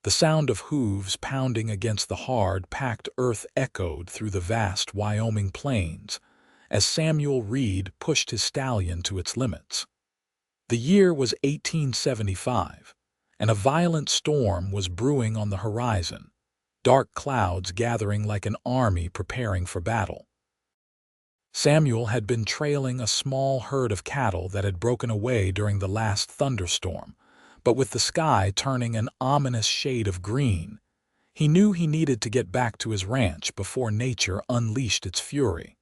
The sound of hooves pounding against the hard, packed earth echoed through the vast Wyoming plains as Samuel Reed pushed his stallion to its limits. The year was 1875, and a violent storm was brewing on the horizon, dark clouds gathering like an army preparing for battle. Samuel had been trailing a small herd of cattle that had broken away during the last thunderstorm, but with the sky turning an ominous shade of green, he knew he needed to get back to his ranch before nature unleashed its fury.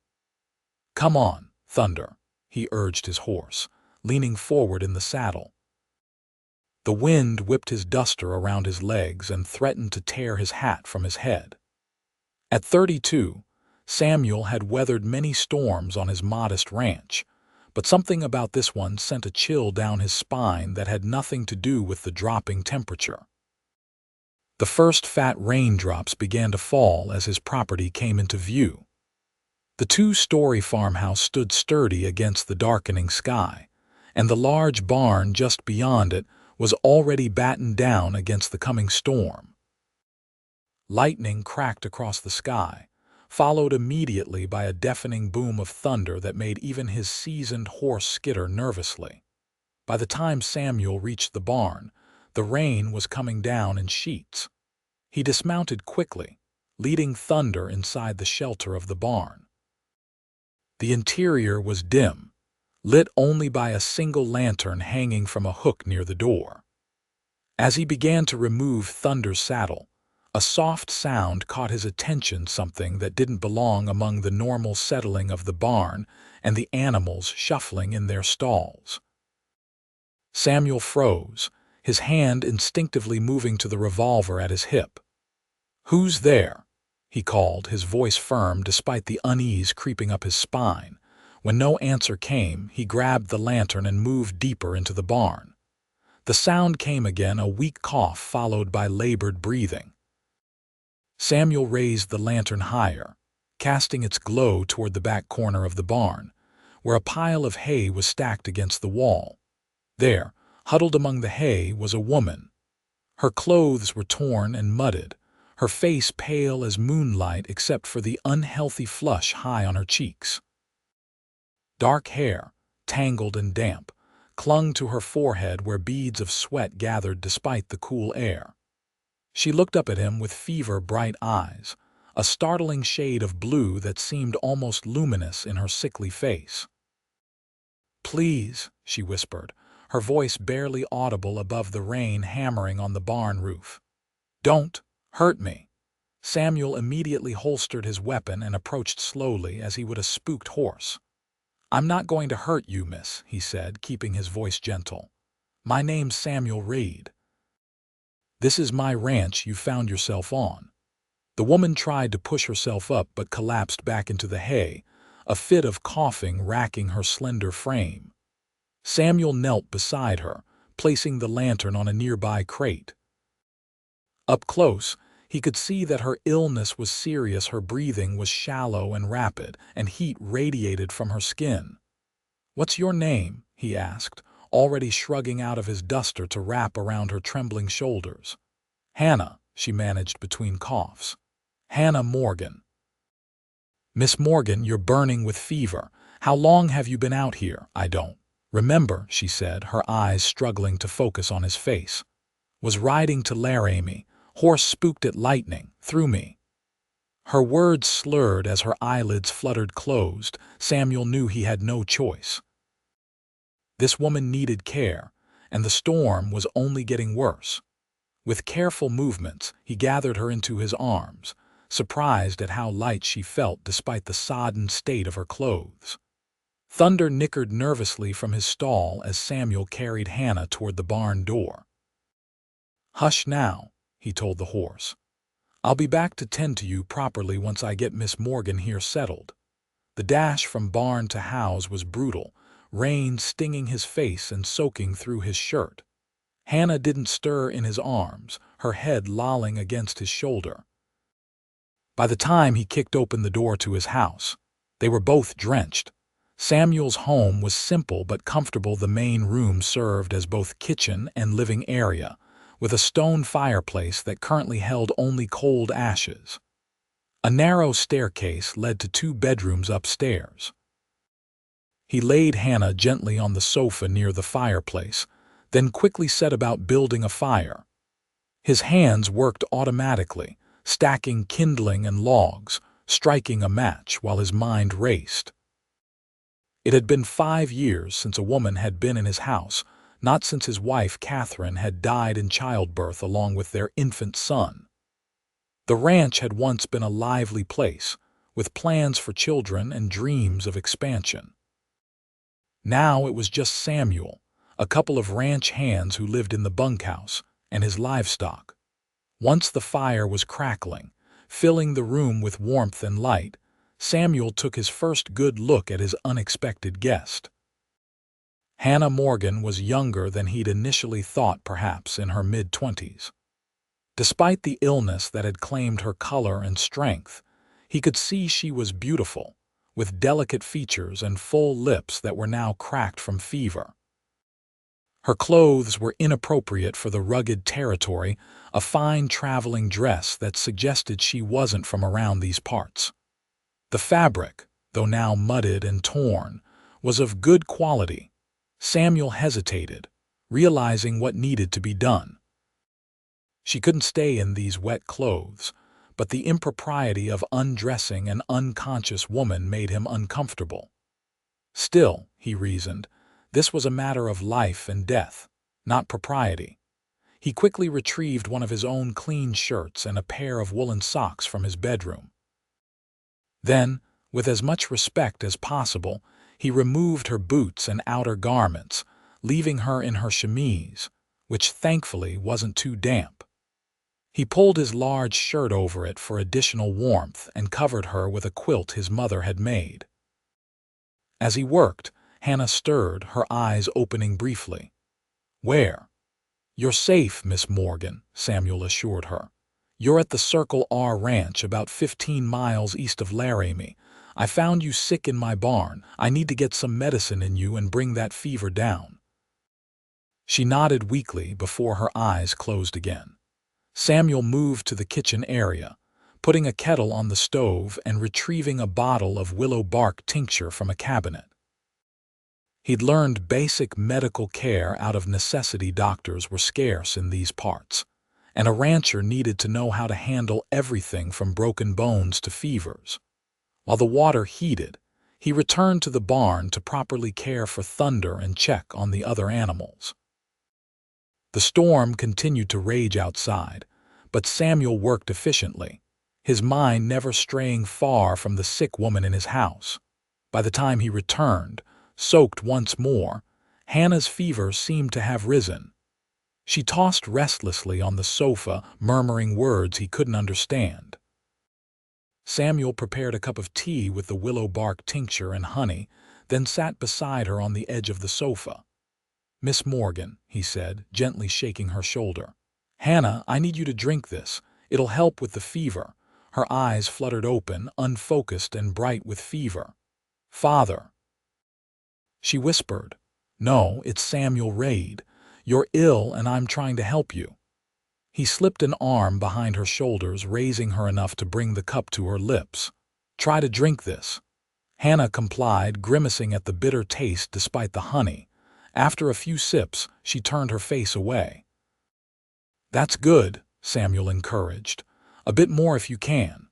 "Come on, Thunder," he urged his horse, leaning forward in the saddle. The wind whipped his duster around his legs and threatened to tear his hat from his head. At 32, Samuel had weathered many storms on his modest ranch, but something about this one sent a chill down his spine that had nothing to do with the dropping temperature. The first fat raindrops began to fall as his property came into view. The two-story farmhouse stood sturdy against the darkening sky, and the large barn just beyond it was already battened down against the coming storm. Lightning cracked across the sky, followed immediately by a deafening boom of thunder that made even his seasoned horse skitter nervously. By the time Samuel reached the barn, the rain was coming down in sheets. He dismounted quickly, leading Thunder inside the shelter of the barn. The interior was dim, lit only by a single lantern hanging from a hook near the door. As he began to remove Thunder's saddle, a soft sound caught his attention, something that didn't belong among the normal settling of the barn and the animals shuffling in their stalls. Samuel froze, his hand instinctively moving to the revolver at his hip. "Who's there?" he called, his voice firm despite the unease creeping up his spine. When no answer came, he grabbed the lantern and moved deeper into the barn. The sound came again, a weak cough followed by labored breathing. Samuel raised the lantern higher, casting its glow toward the back corner of the barn, where a pile of hay was stacked against the wall. There, huddled among the hay, was a woman. Her clothes were torn and mudded, her face pale as moonlight except for the unhealthy flush high on her cheeks. Dark hair, tangled and damp, clung to her forehead where beads of sweat gathered despite the cool air. She looked up at him with fever-bright eyes, a startling shade of blue that seemed almost luminous in her sickly face. "Please," she whispered, her voice barely audible above the rain hammering on the barn roof. "Don't hurt me." Samuel immediately holstered his weapon and approached slowly as he would a spooked horse. "I'm not going to hurt you, miss," he said, keeping his voice gentle. "My name's Samuel Reed. This is my ranch you found yourself on." The woman tried to push herself up but collapsed back into the hay, a fit of coughing racking her slender frame. Samuel knelt beside her, placing the lantern on a nearby crate. Up close, he could see that her illness was serious. Her breathing was shallow and rapid, and heat radiated from her skin. "What's your name?" he asked, already shrugging out of his duster to wrap around her trembling shoulders. "Hannah," she managed between coughs. "Hannah Morgan." "Miss Morgan, you're burning with fever. How long have you been out here?" "I don't remember," she said, her eyes struggling to focus on his face. "Was riding to Laramie. Horse spooked at lightning. Threw me." Her words slurred as her eyelids fluttered closed. Samuel knew he had no choice. This woman needed care, and the storm was only getting worse. With careful movements, he gathered her into his arms, surprised at how light she felt despite the sodden state of her clothes. Thunder nickered nervously from his stall as Samuel carried Hannah toward the barn door. "Hush now," he told the horse. "I'll be back to tend to you properly once I get Miss Morgan here settled." The dash from barn to house was brutal, rain stinging his face and soaking through his shirt. Hannah didn't stir in his arms, her head lolling against his shoulder. By the time he kicked open the door to his house, they were both drenched. Samuel's home was simple but comfortable. The main room served as both kitchen and living area, with a stone fireplace that currently held only cold ashes. A narrow staircase led to 2 bedrooms upstairs. He laid Hannah gently on the sofa near the fireplace, then quickly set about building a fire. His hands worked automatically, stacking kindling and logs, striking a match while his mind raced. It had been 5 years since a woman had been in his house, not since his wife Catherine had died in childbirth along with their infant son. The ranch had once been a lively place, with plans for children and dreams of expansion. Now it was just Samuel, a couple of ranch hands who lived in the bunkhouse, and his livestock. Once the fire was crackling, filling the room with warmth and light, Samuel took his first good look at his unexpected guest. Hannah Morgan was younger than he'd initially thought, perhaps in her mid-20s. Despite the illness that had claimed her color and strength, he could see she was beautiful, with delicate features and full lips that were now cracked from fever. Her clothes were inappropriate for the rugged territory, a fine traveling dress that suggested she wasn't from around these parts. The fabric, though now mudded and torn, was of good quality. Samuel hesitated, realizing what needed to be done. She couldn't stay in these wet clothes, but the impropriety of undressing an unconscious woman made him uncomfortable. Still, he reasoned, this was a matter of life and death, not propriety. He quickly retrieved one of his own clean shirts and a pair of woolen socks from his bedroom. Then, with as much respect as possible, he removed her boots and outer garments, leaving her in her chemise, which thankfully wasn't too damp. He pulled his large shirt over it for additional warmth and covered her with a quilt his mother had made. As he worked, Hannah stirred, her eyes opening briefly. "Where?" "You're safe, Miss Morgan," Samuel assured her. "You're at the Circle R Ranch about 15 miles east of Laramie. I found you sick in my barn. I need to get some medicine in you and bring that fever down." She nodded weakly before her eyes closed again. Samuel moved to the kitchen area, putting a kettle on the stove and retrieving a bottle of willow bark tincture from a cabinet. He'd learned basic medical care out of necessity. Doctors were scarce in these parts, and a rancher needed to know how to handle everything from broken bones to fevers. While the water heated, he returned to the barn to properly care for Thunder and check on the other animals. The storm continued to rage outside, but Samuel worked efficiently, his mind never straying far from the sick woman in his house. By the time he returned, soaked once more, Hannah's fever seemed to have risen. She tossed restlessly on the sofa, murmuring words he couldn't understand. Samuel prepared a cup of tea with the willow bark tincture and honey, then sat beside her on the edge of the sofa. "Miss Morgan," he said, gently shaking her shoulder. "Hannah, I need you to drink this. It'll help with the fever." Her eyes fluttered open, unfocused and bright with fever. "Father," she whispered. "No, it's Samuel Raid. You're ill and I'm trying to help you." He slipped an arm behind her shoulders, raising her enough to bring the cup to her lips. "Try to drink this." Hannah complied, grimacing at the bitter taste despite the honey. After a few sips, she turned her face away. "That's good," Samuel encouraged. "A bit more if you can."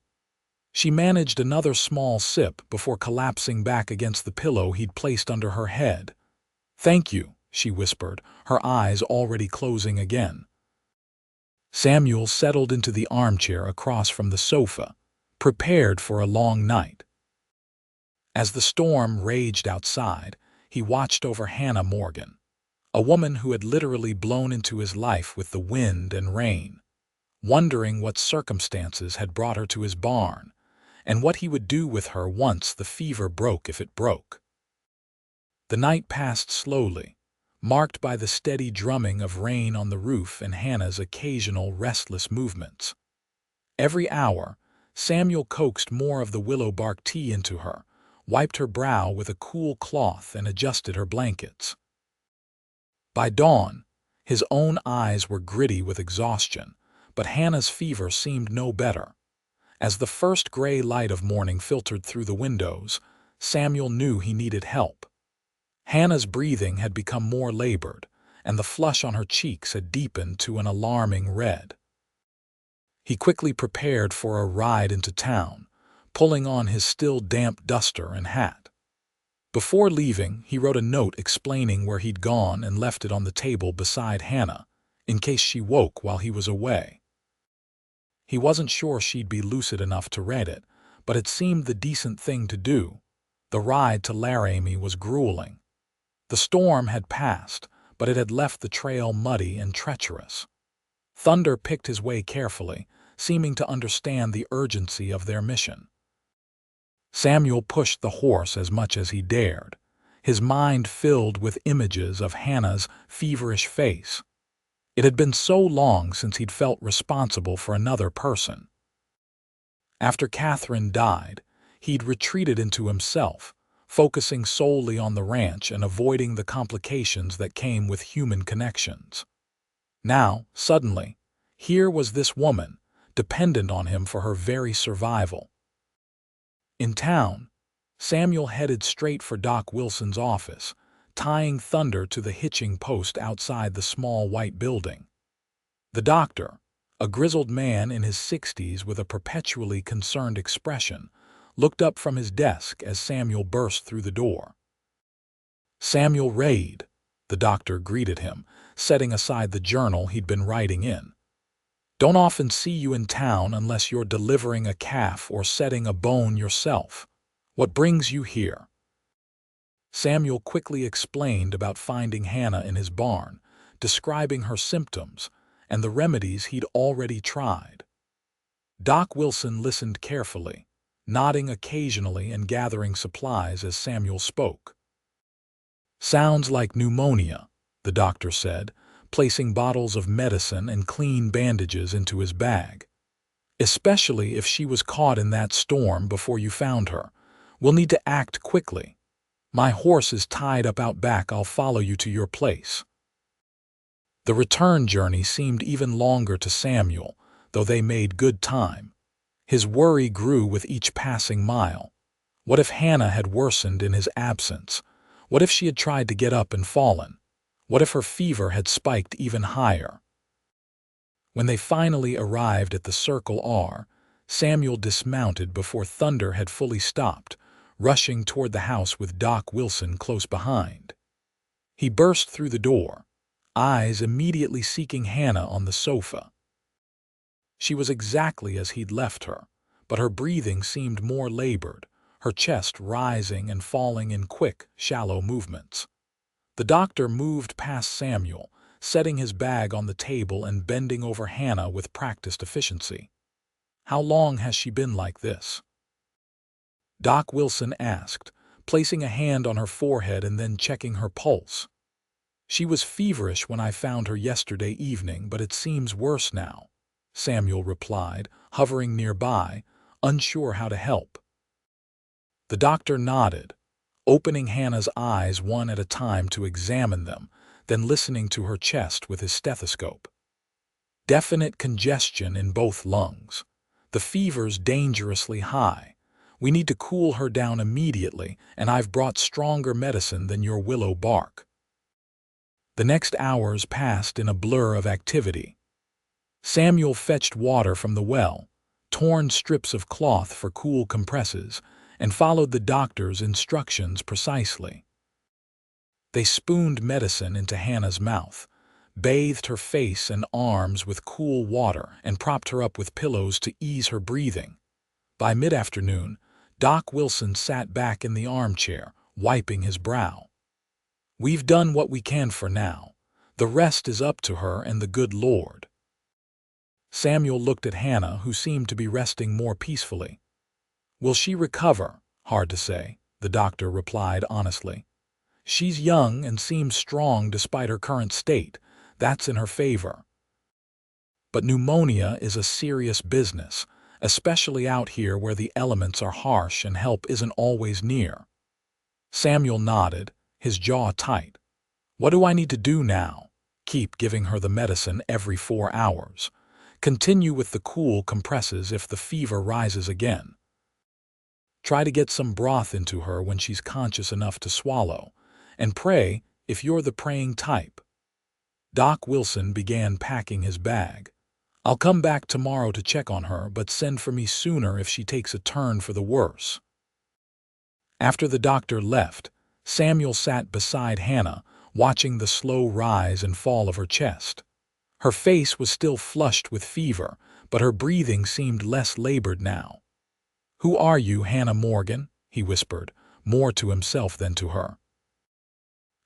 She managed another small sip before collapsing back against the pillow he'd placed under her head. "Thank you," she whispered, her eyes already closing again. Samuel settled into the armchair across from the sofa, prepared for a long night. As the storm raged outside, he watched over Hannah Morgan, a woman who had literally blown into his life with the wind and rain, wondering what circumstances had brought her to his barn, and what he would do with her once the fever broke, if it broke. The night passed slowly, marked by the steady drumming of rain on the roof and Hannah's occasional restless movements. Every hour, Samuel coaxed more of the willow bark tea into her, wiped her brow with a cool cloth and adjusted her blankets. By dawn, His own eyes were gritty with exhaustion, but Hannah's fever seemed no better. As the first gray light of morning filtered through the windows, Samuel knew he needed help. Hannah's breathing had become more labored, and the flush on her cheeks had deepened to an alarming red. He quickly prepared for a ride into town, pulling on his still damp duster and hat. Before leaving, he wrote a note explaining where he'd gone and left it on the table beside Hannah, in case she woke while he was away. He wasn't sure she'd be lucid enough to read it, but it seemed the decent thing to do. The ride to Laramie was grueling. The storm had passed, but it had left the trail muddy and treacherous. Thunder picked his way carefully, seeming to understand the urgency of their mission. Samuel pushed the horse as much as he dared, his mind filled with images of Hannah's feverish face. It had been so long since he'd felt responsible for another person. After Catherine died, he'd retreated into himself, focusing solely on the ranch and avoiding the complications that came with human connections. Now, suddenly, here was this woman, dependent on him for her very survival. In town, Samuel headed straight for Doc Wilson's office, tying Thunder to the hitching post outside the small white building. The doctor, a grizzled man in his 60s with a perpetually concerned expression, looked up from his desk as Samuel burst through the door. "Samuel Raid," the doctor greeted him, setting aside the journal he'd been writing in. "Don't often see you in town unless you're delivering a calf or setting a bone yourself. What brings you here?" Samuel quickly explained about finding Hannah in his barn, describing her symptoms and the remedies he'd already tried. Doc Wilson listened carefully, nodding occasionally and gathering supplies as Samuel spoke. "Sounds like pneumonia," the doctor said, placing bottles of medicine and clean bandages into his bag. "Especially if she was caught in that storm before you found her. We'll need to act quickly. My horse is tied up out back. I'll follow you to your place." The return journey seemed even longer to Samuel, though they made good time. His worry grew with each passing mile. What if Hannah had worsened in his absence? What if she had tried to get up and fallen? What if her fever had spiked even higher? When they finally arrived at the Circle R, Samuel dismounted before Thunder had fully stopped, rushing toward the house with Doc Wilson close behind. He burst through the door, eyes immediately seeking Hannah on the sofa. She was exactly as he'd left her, but her breathing seemed more labored, her chest rising and falling in quick, shallow movements. The doctor moved past Samuel, setting his bag on the table and bending over Hannah with practiced efficiency. "How long has she been like this?" Doc Wilson asked, placing a hand on her forehead and then checking her pulse. "She was feverish when I found her yesterday evening, but it seems worse now," Samuel replied, hovering nearby, unsure how to help. The doctor nodded, opening Hannah's eyes one at a time to examine them, then listening to her chest with his stethoscope. "Definite congestion in both lungs. The fever's dangerously high. We need to cool her down immediately, and I've brought stronger medicine than your willow bark." The next hours passed in a blur of activity. Samuel fetched water from the well, torn strips of cloth for cool compresses, and followed the doctor's instructions precisely. They spooned medicine into Hannah's mouth, bathed her face and arms with cool water, and propped her up with pillows to ease her breathing. By mid-afternoon, Doc Wilson sat back in the armchair, wiping his brow. "We've done what we can for now. The rest is up to her and the good Lord." Samuel looked at Hannah, who seemed to be resting more peacefully. "Will she recover?" "Hard to say," the doctor replied honestly. "She's young and seems strong despite her current state. That's in her favor. But pneumonia is a serious business, especially out here where the elements are harsh and help isn't always near." Samuel nodded, his jaw tight. "What do I need to do now? Keep giving her the medicine every 4 hours. Continue with the cool compresses if the fever rises again. Try to get some broth into her when she's conscious enough to swallow, and pray if you're the praying type. Doc Wilson began packing his bag. I'll come back tomorrow to check on her, but send for me sooner if she takes a turn for the worse. After the doctor left, Samuel sat beside Hannah, watching the slow rise and fall of her chest. Her face was still flushed with fever, but her breathing seemed less labored now. "Who are you, Hannah Morgan?" he whispered, more to himself than to her.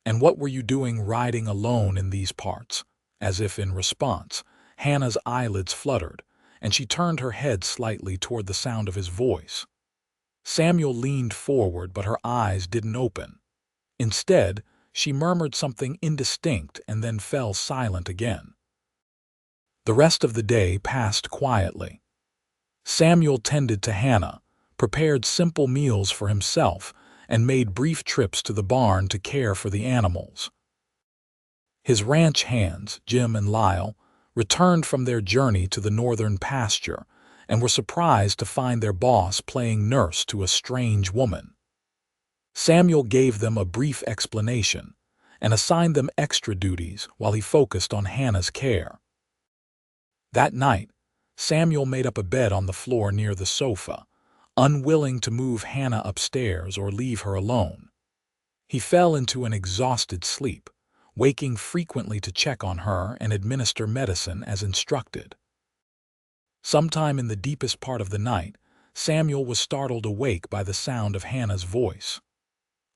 "And what were you doing riding alone in these parts?" As if in response, Hannah's eyelids fluttered, and she turned her head slightly toward the sound of his voice. Samuel leaned forward, but her eyes didn't open. Instead, she murmured something indistinct and then fell silent again. The rest of the day passed quietly. Samuel tended to Hannah, prepared simple meals for himself, and made brief trips to the barn to care for the animals. His ranch hands, Jim and Lyle, returned from their journey to the northern pasture and were surprised to find their boss playing nurse to a strange woman. Samuel gave them a brief explanation and assigned them extra duties while he focused on Hannah's care. That night, Samuel made up a bed on the floor near the sofa, unwilling to move Hannah upstairs or leave her alone. He fell into an exhausted sleep, waking frequently to check on her and administer medicine as instructed. Sometime in the deepest part of the night, Samuel was startled awake by the sound of Hannah's voice.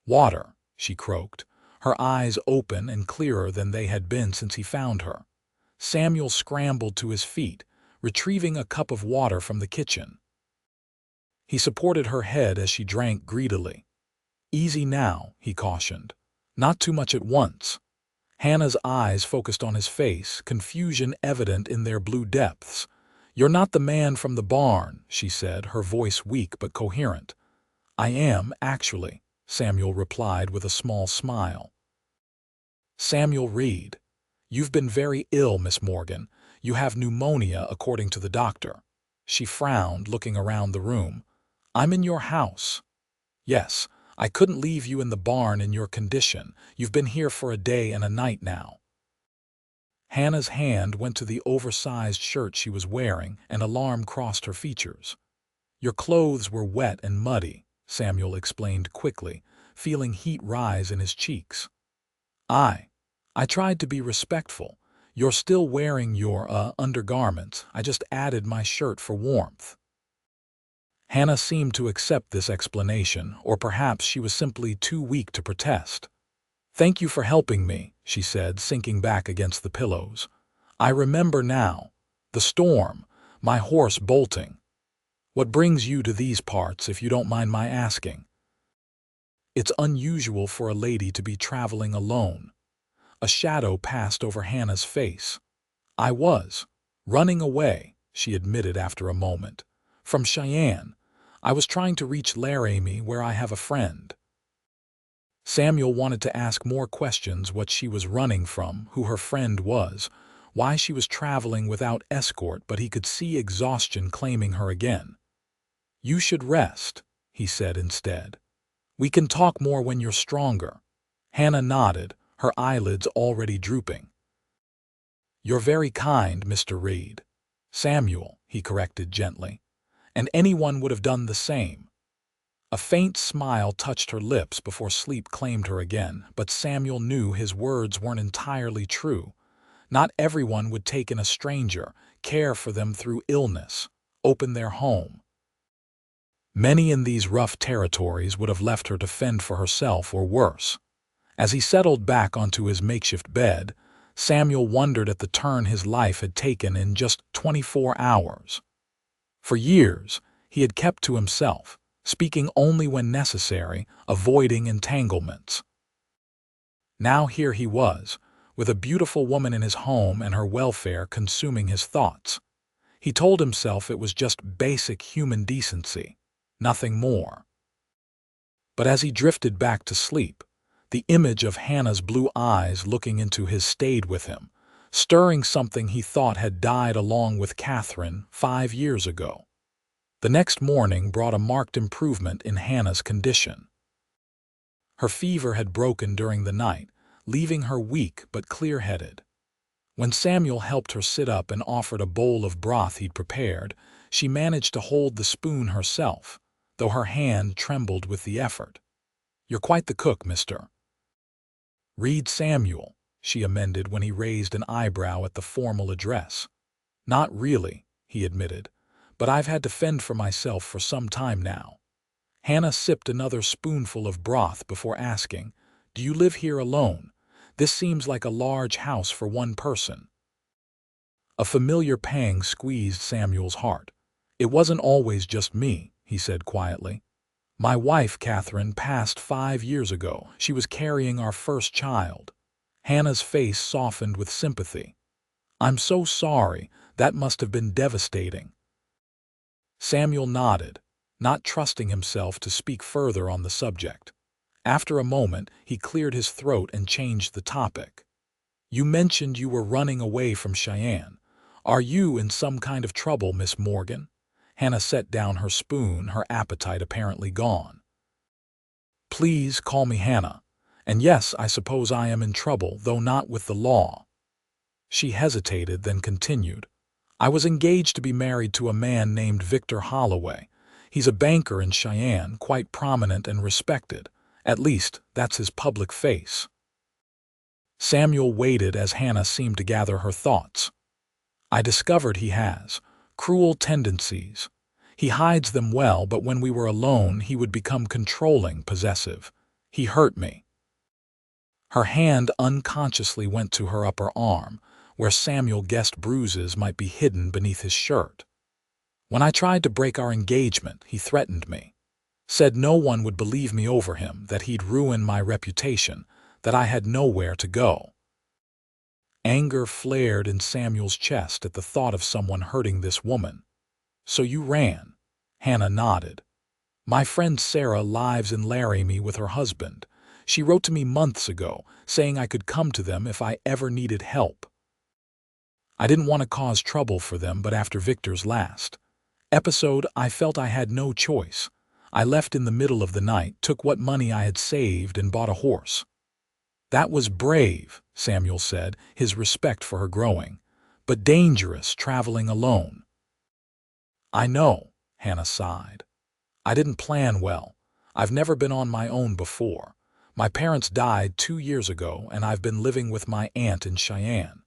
"Water," she croaked, her eyes open and clearer than they had been since he found her. Samuel scrambled to his feet, retrieving a cup of water from the kitchen. He supported her head as she drank greedily. "Easy now," he cautioned. "Not too much at once." Hannah's eyes focused on his face, confusion evident in their blue depths. "You're not the man from the barn," she said, her voice weak but coherent. "I am, actually," Samuel replied with a small smile. "Samuel Reed, you've been very ill, Miss Morgan. You have pneumonia, according to the doctor." She frowned, looking around the room. "I'm in your house." "Yes, I couldn't leave you in the barn in your condition. You've been here for a day and a night now." Hannah's hand went to the oversized shirt she was wearing, and alarm crossed her features. "Your clothes were wet and muddy," Samuel explained quickly, feeling heat rise in his cheeks. I tried to be respectful. You're still wearing your, undergarments. I just added my shirt for warmth." Hannah seemed to accept this explanation, or perhaps she was simply too weak to protest. "Thank you for helping me," she said, sinking back against the pillows. "I remember now. The storm, my horse bolting. What brings you to these parts, if you don't mind my asking?" "It's unusual for a lady to be traveling alone." A shadow passed over Hannah's face. "I was running away," she admitted after a moment. "From Cheyenne. I was trying to reach Laramie, where I have a friend." Samuel wanted to ask more questions: what she was running from, who her friend was, why she was traveling without escort, but he could see exhaustion claiming her again. "You should rest," he said instead. "We can talk more when you're stronger." Hannah nodded, her eyelids already drooping. "You're very kind, Mr. Reed." "Samuel," he corrected gently. "And anyone would have done the same." A faint smile touched her lips before sleep claimed her again, but Samuel knew his words weren't entirely true. Not everyone would take in a stranger, care for them through illness, open their home. Many in these rough territories would have left her to fend for herself or worse. As he settled back onto his makeshift bed, Samuel wondered at the turn his life had taken in just 24 hours. For years, he had kept to himself, speaking only when necessary, avoiding entanglements. Now here he was, with a beautiful woman in his home and her welfare consuming his thoughts. He told himself it was just basic human decency, nothing more. But as he drifted back to sleep, the image of Hannah's blue eyes looking into his stayed with him, stirring something he thought had died along with Catherine 5 years ago. The next morning brought a marked improvement in Hannah's condition. Her fever had broken during the night, leaving her weak but clear-headed. When Samuel helped her sit up and offered a bowl of broth he'd prepared, she managed to hold the spoon herself, though her hand trembled with the effort. "You're quite the cook, mister." "Read Samuel," she amended when he raised an eyebrow at the formal address. "Not really," he admitted, "but I've had to fend for myself for some time now." Hannah sipped another spoonful of broth before asking, "Do you live here alone? This seems like a large house for one person." A familiar pang squeezed Samuel's heart. "It wasn't always just me," he said quietly. "My wife, Catherine, passed 5 years ago. She was carrying our first child." Hannah's face softened with sympathy. "I'm so sorry. That must have been devastating." Samuel nodded, not trusting himself to speak further on the subject. After a moment, he cleared his throat and changed the topic. "You mentioned you were running away from Cheyenne. Are you in some kind of trouble, Miss Morgan?" Hannah set down her spoon, her appetite apparently gone. "Please call me Hannah. And yes, I suppose I am in trouble, though not with the law." She hesitated, then continued. "I was engaged to be married to a man named Victor Holloway. He's a banker in Cheyenne, quite prominent and respected. At least, that's his public face." Samuel waited as Hannah seemed to gather her thoughts. "I discovered he has cruel tendencies. He hides them well, but when we were alone, he would become controlling, possessive. He hurt me." Her hand unconsciously went to her upper arm, where Samuel guessed bruises might be hidden beneath his shirt. "When I tried to break our engagement, he threatened me. Said no one would believe me over him, that he'd ruin my reputation, that I had nowhere to go." Anger flared in Samuel's chest at the thought of someone hurting this woman. "So you ran?" Hannah nodded. "My friend Sarah lives in Laramie with her husband. She wrote to me months ago, saying I could come to them if I ever needed help. I didn't want to cause trouble for them, but after Victor's last episode, I felt I had no choice. I left in the middle of the night, took what money I had saved, and bought a horse." "That was brave," Samuel said, his respect for her growing, "but dangerous, traveling alone." "I know," Hannah sighed. "I didn't plan well. I've never been on my own before. My parents died 2 years ago, and I've been living with my aunt in Cheyenne.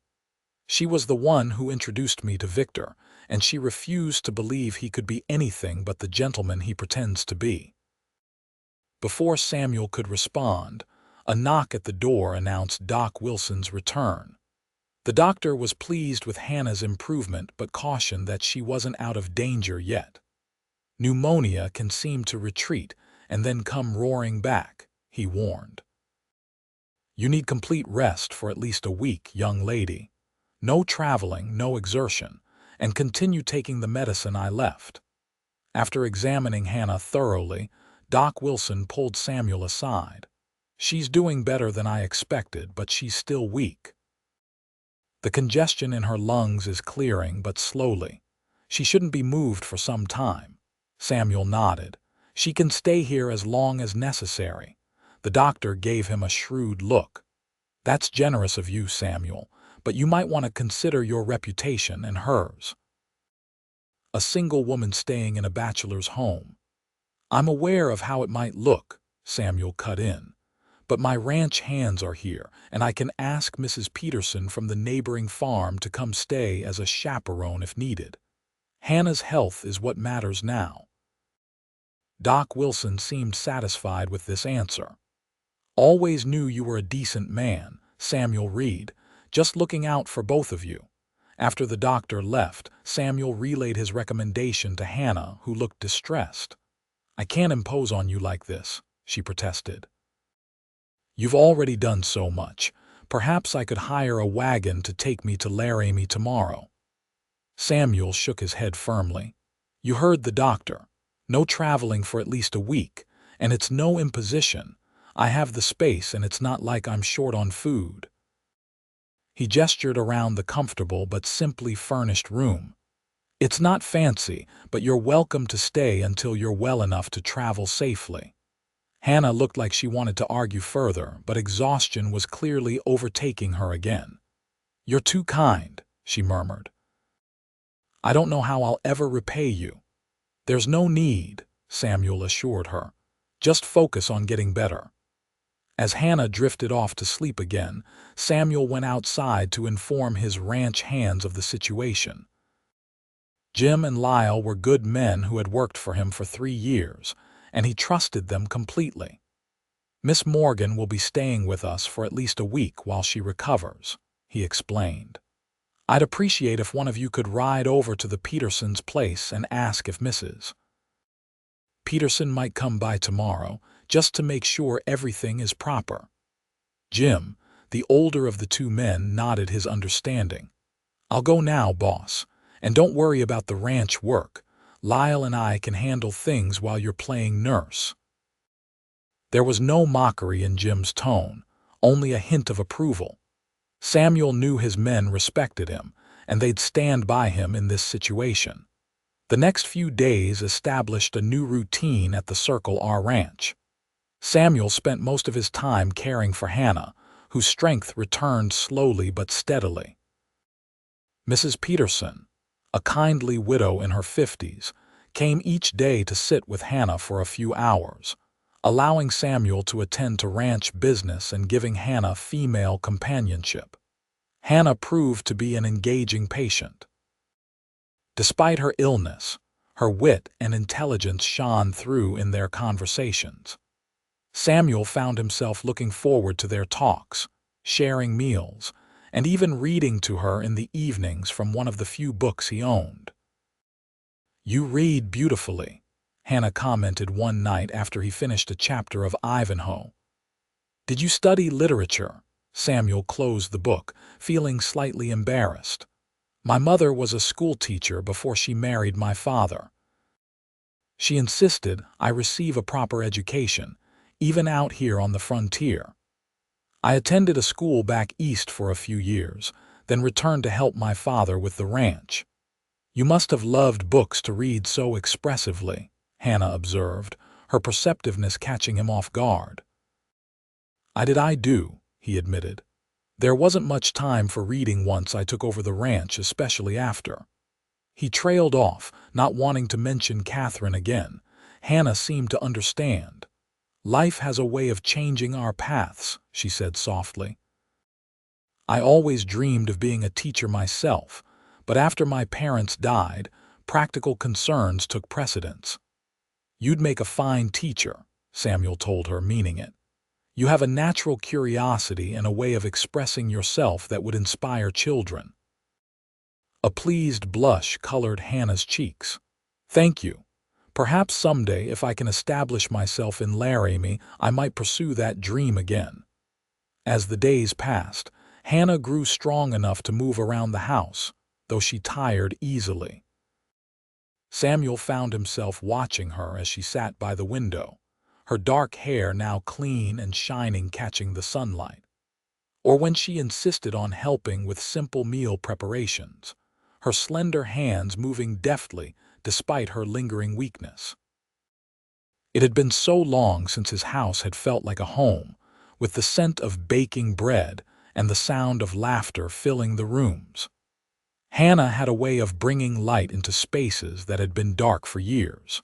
She was the one who introduced me to Victor, and she refused to believe he could be anything but the gentleman he pretends to be." Before Samuel could respond, a knock at the door announced Doc Wilson's return. The doctor was pleased with Hannah's improvement but cautioned that she wasn't out of danger yet. "Pneumonia can seem to retreat and then come roaring back," he warned. "You need complete rest for at least a week, young lady. No traveling, no exertion, and continue taking the medicine I left." After examining Hannah thoroughly, Doc Wilson pulled Samuel aside. "She's doing better than I expected, but she's still weak. The congestion in her lungs is clearing, but slowly. She shouldn't be moved for some time." Samuel nodded. "She can stay here as long as necessary." The doctor gave him a shrewd look. "That's generous of you, Samuel, but you might want to consider your reputation and hers." "A single woman staying in a bachelor's home." "I'm aware of how it might look," Samuel cut in. "But my ranch hands are here, and I can ask Mrs. Peterson from the neighboring farm to come stay as a chaperone if needed. Hannah's health is what matters now." Doc Wilson seemed satisfied with this answer. "Always knew you were a decent man, Samuel Reed, just looking out for both of you." After the doctor left, Samuel relayed his recommendation to Hannah, who looked distressed. "I can't impose on you like this," she protested. "You've already done so much. Perhaps I could hire a wagon to take me to Laramie tomorrow." Samuel shook his head firmly. "You heard the doctor. No traveling for at least a week, and it's no imposition. I have the space, and it's not like I'm short on food." He gestured around the comfortable but simply furnished room. "It's not fancy, but you're welcome to stay until you're well enough to travel safely." Hannah looked like she wanted to argue further, but exhaustion was clearly overtaking her again. "You're too kind," she murmured. "I don't know how I'll ever repay you." "There's no need," Samuel assured her. "Just focus on getting better." As Hannah drifted off to sleep again, Samuel went outside to inform his ranch hands of the situation. Jim and Lyle were good men who had worked for him for 3 years, and he trusted them completely. "Miss Morgan will be staying with us for at least a week while she recovers," he explained. "I'd appreciate if one of you could ride over to the Petersons' place and ask if Mrs. Peterson might come by tomorrow, just to make sure everything is proper." Jim, the older of the two men, nodded his understanding. "I'll go now, boss. And don't worry about the ranch work. Lyle and I can handle things while you're playing nurse." There was no mockery in Jim's tone, only a hint of approval. Samuel knew his men respected him, and they'd stand by him in this situation. The next few days established a new routine at the Circle R Ranch. Samuel spent most of his time caring for Hannah, whose strength returned slowly but steadily. Mrs. Peterson, a kindly widow in her 50s, came each day to sit with Hannah for a few hours, allowing Samuel to attend to ranch business and giving Hannah female companionship. Hannah proved to be an engaging patient. Despite her illness, her wit and intelligence shone through in their conversations. Samuel found himself looking forward to their talks, sharing meals, and even reading to her in the evenings from one of the few books he owned. "You read beautifully," Hannah commented one night after he finished a chapter of Ivanhoe. "Did you study literature?" Samuel closed the book, feeling slightly embarrassed. "My mother was a schoolteacher before she married my father. She insisted I receive a proper education, even out here on the frontier. I attended a school back east for a few years, then returned to help my father with the ranch." "You must have loved books to read so expressively," Hannah observed, her perceptiveness catching him off guard. I do," he admitted. "There wasn't much time for reading once I took over the ranch, especially after." He trailed off, not wanting to mention Catherine again. Hannah seemed to understand. "Life has a way of changing our paths," she said softly. "I always dreamed of being a teacher myself, but after my parents died, practical concerns took precedence." "You'd make a fine teacher," Samuel told her, meaning it. "You have a natural curiosity and a way of expressing yourself that would inspire children." A pleased blush colored Hannah's cheeks. "Thank you. Perhaps someday, if I can establish myself in Laramie, I might pursue that dream again." As the days passed, Hannah grew strong enough to move around the house, though she tired easily. Samuel found himself watching her as she sat by the window, her dark hair now clean and shining, catching the sunlight. Or when she insisted on helping with simple meal preparations, her slender hands moving deftly despite her lingering weakness. It had been so long since his house had felt like a home, with the scent of baking bread and the sound of laughter filling the rooms. Hannah had a way of bringing light into spaces that had been dark for years.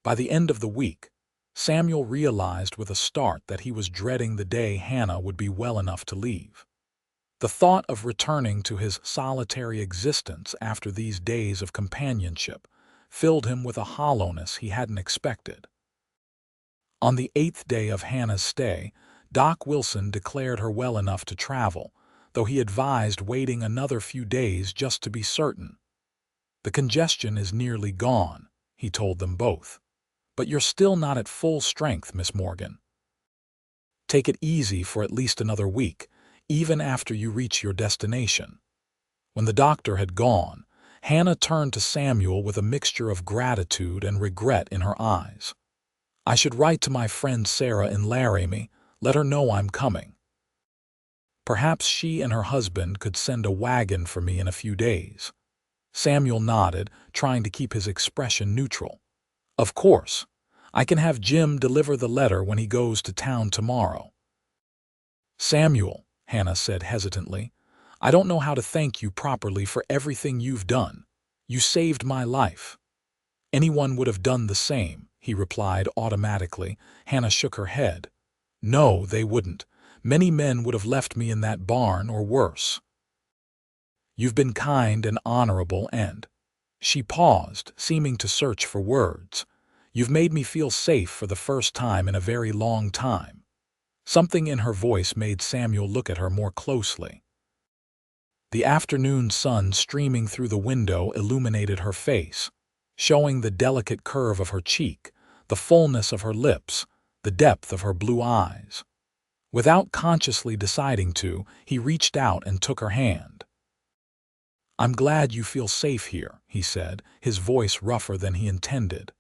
By the end of the week, Samuel realized with a start that he was dreading the day Hannah would be well enough to leave. The thought of returning to his solitary existence after these days of companionship filled him with a hollowness he hadn't expected. On the 8th day of Hannah's stay, Doc Wilson declared her well enough to travel, though he advised waiting another few days just to be certain. "The congestion is nearly gone," he told them both. "But you're still not at full strength, Miss Morgan. Take it easy for at least another week, even after you reach your destination." When the doctor had gone, Hannah turned to Samuel with a mixture of gratitude and regret in her eyes. "I should write to my friend Sarah in Laramie, let her know I'm coming." Perhaps she and her husband could send a wagon for me in a few days. Samuel nodded, trying to keep his expression neutral. Of course. I can have Jim deliver the letter when he goes to town tomorrow. Samuel, Hannah said hesitantly, I don't know how to thank you properly for everything you've done. You saved my life. Anyone would have done the same, he replied automatically. Hannah shook her head. No, they wouldn't. Many men would have left me in that barn or worse. You've been kind and honorable and... She paused, seeming to search for words. You've made me feel safe for the first time in a very long time. Something in her voice made Samuel look at her more closely. The afternoon sun streaming through the window illuminated her face, showing the delicate curve of her cheek, the fullness of her lips, the depth of her blue eyes. Without consciously deciding to, he reached out and took her hand. I'm glad you feel safe here, he said, his voice rougher than he intended.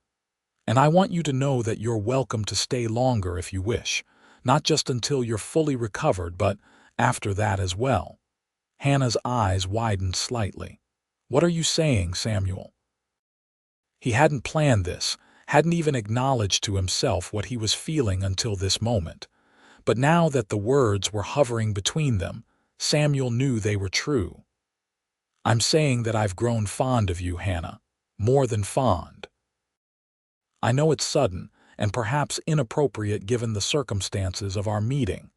And I want you to know that you're welcome to stay longer if you wish, not just until you're fully recovered, but after that as well. Hannah's eyes widened slightly. What are you saying, Samuel? He hadn't planned this, hadn't even acknowledged to himself what he was feeling until this moment. But now that the words were hovering between them, Samuel knew they were true. I'm saying that I've grown fond of you, Hannah. More than fond. I know it's sudden, and perhaps inappropriate given the circumstances of our meeting,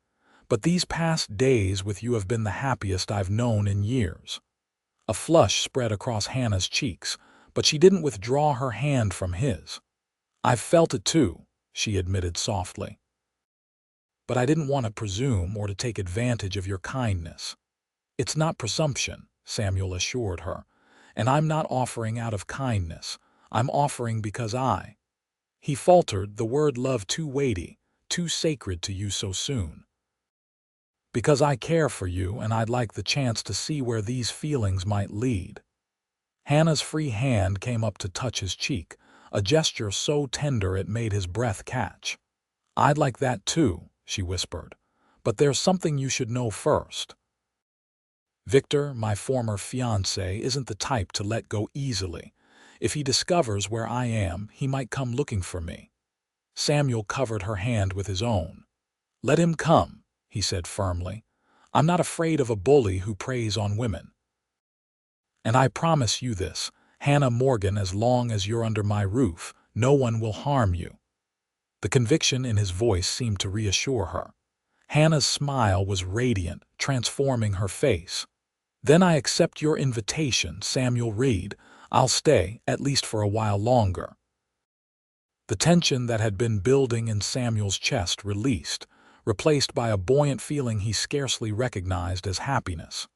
but these past days with you have been the happiest I've known in years. A flush spread across Hannah's cheeks, but she didn't withdraw her hand from his. I've felt it too, she admitted softly. But I didn't want to presume or to take advantage of your kindness. It's not presumption, Samuel assured her, and I'm not offering out of kindness. I'm offering because I... He faltered, the word love too weighty, too sacred to use so soon. Because I care for you and I'd like the chance to see where these feelings might lead. Hannah's free hand came up to touch his cheek, a gesture so tender it made his breath catch. I'd like that too, she whispered, but there's something you should know first. Victor, my former fiancé, isn't the type to let go easily. If he discovers where I am, he might come looking for me. Samuel covered her hand with his own. Let him come, he said firmly. I'm not afraid of a bully who preys on women. And I promise you this, Hannah Morgan, as long as you're under my roof, no one will harm you. The conviction in his voice seemed to reassure her. Hannah's smile was radiant, transforming her face. Then I accept your invitation, Samuel Reed. I'll stay, at least for a while longer. The tension that had been building in Samuel's chest released, replaced by a buoyant feeling he scarcely recognized as happiness.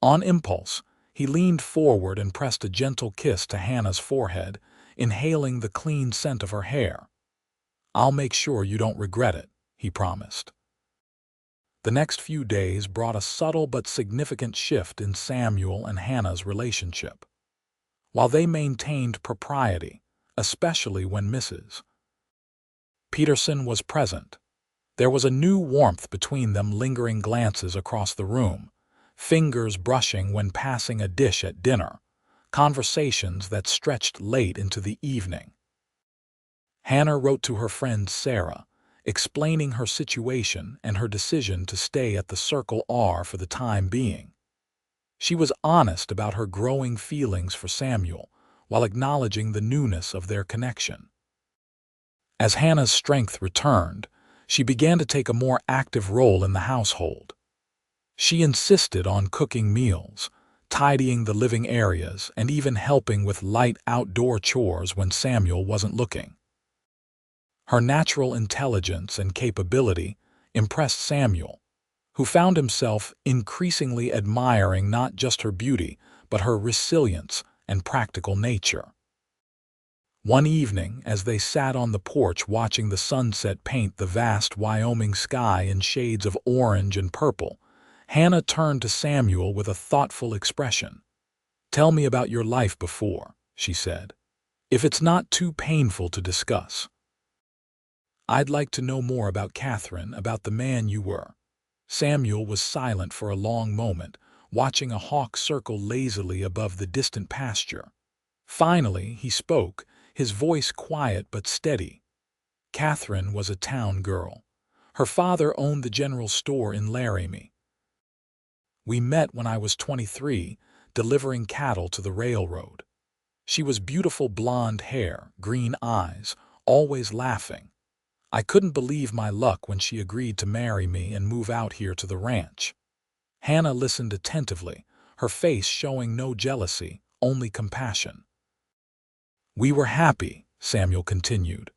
On impulse, he leaned forward and pressed a gentle kiss to Hannah's forehead, inhaling the clean scent of her hair. I'll make sure you don't regret it, he promised. The next few days brought a subtle but significant shift in Samuel and Hannah's relationship. While they maintained propriety, especially when Mrs. Peterson was present, there was a new warmth between them, lingering glances across the room, fingers brushing when passing a dish at dinner, conversations that stretched late into the evening. Hannah wrote to her friend Sarah, explaining her situation and her decision to stay at the Circle R for the time being. She was honest about her growing feelings for Samuel, while acknowledging the newness of their connection. As Hannah's strength returned, she began to take a more active role in the household. She insisted on cooking meals, tidying the living areas, and even helping with light outdoor chores when Samuel wasn't looking. Her natural intelligence and capability impressed Samuel, who found himself increasingly admiring not just her beauty, but her resilience and practical nature. One evening, as they sat on the porch watching the sunset paint the vast Wyoming sky in shades of orange and purple, Hannah turned to Samuel with a thoughtful expression. Tell me about your life before, she said, if it's not too painful to discuss. I'd like to know more about Catherine, about the man you were. Samuel was silent for a long moment, watching a hawk circle lazily above the distant pasture. Finally, he spoke, his voice quiet but steady. Catherine was a town girl. Her father owned the general store in Laramie. We met when I was 23, delivering cattle to the railroad. She was beautiful blonde hair, green eyes, always laughing. I couldn't believe my luck when she agreed to marry me and move out here to the ranch. Hannah listened attentively, her face showing no jealousy, only compassion. We were happy, Samuel continued.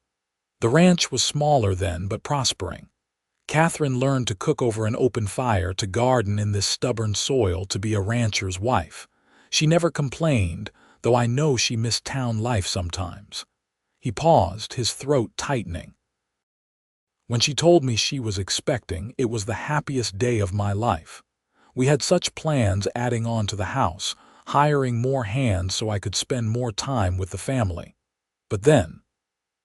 The ranch was smaller then, but prospering. Catherine learned to cook over an open fire, to garden in this stubborn soil, to be a rancher's wife. She never complained, though I know she missed town life sometimes. He paused, his throat tightening. When she told me she was expecting, it was the happiest day of my life. We had such plans, adding on to the house, hiring more hands so I could spend more time with the family. But then,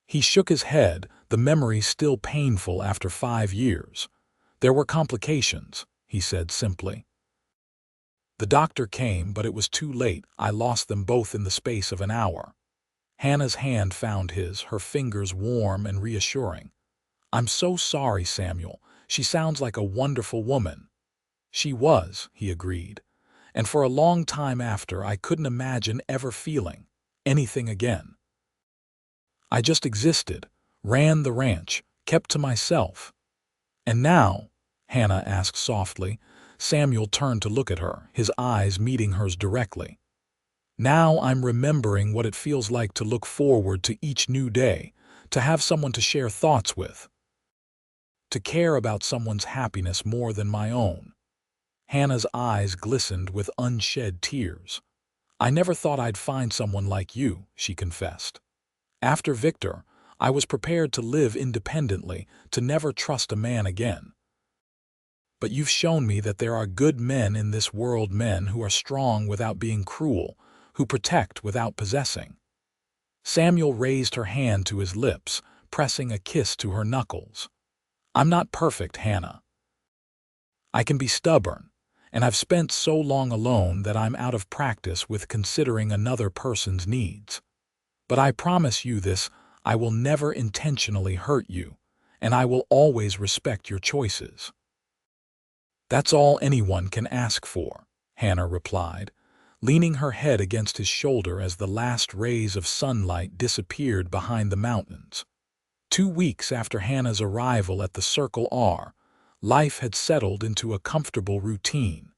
he shook his head, the memory still painful after 5 years. There were complications, he said simply. The doctor came, but it was too late. I lost them both in the space of an hour. Hannah's hand found his, her fingers warm and reassuring. I'm so sorry, Samuel. She sounds like a wonderful woman. She was, he agreed. And for a long time after, I couldn't imagine ever feeling anything again. I just existed, ran the ranch, kept to myself. And now, Hannah asked softly. Samuel turned to look at her, his eyes meeting hers directly. Now I'm remembering what it feels like to look forward to each new day, to have someone to share thoughts with, to care about someone's happiness more than my own. Hannah's eyes glistened with unshed tears. I never thought I'd find someone like you, she confessed. After Victor, I was prepared to live independently, to never trust a man again. But you've shown me that there are good men in this world, men who are strong without being cruel, who protect without possessing. Samuel raised her hand to his lips, pressing a kiss to her knuckles. I'm not perfect, Hannah. I can be stubborn, and I've spent so long alone that I'm out of practice with considering another person's needs. But I promise you this, I will never intentionally hurt you, and I will always respect your choices. That's all anyone can ask for, Hannah replied, leaning her head against his shoulder as the last rays of sunlight disappeared behind the mountains. 2 weeks after Hannah's arrival at the Circle R, life had settled into a comfortable routine.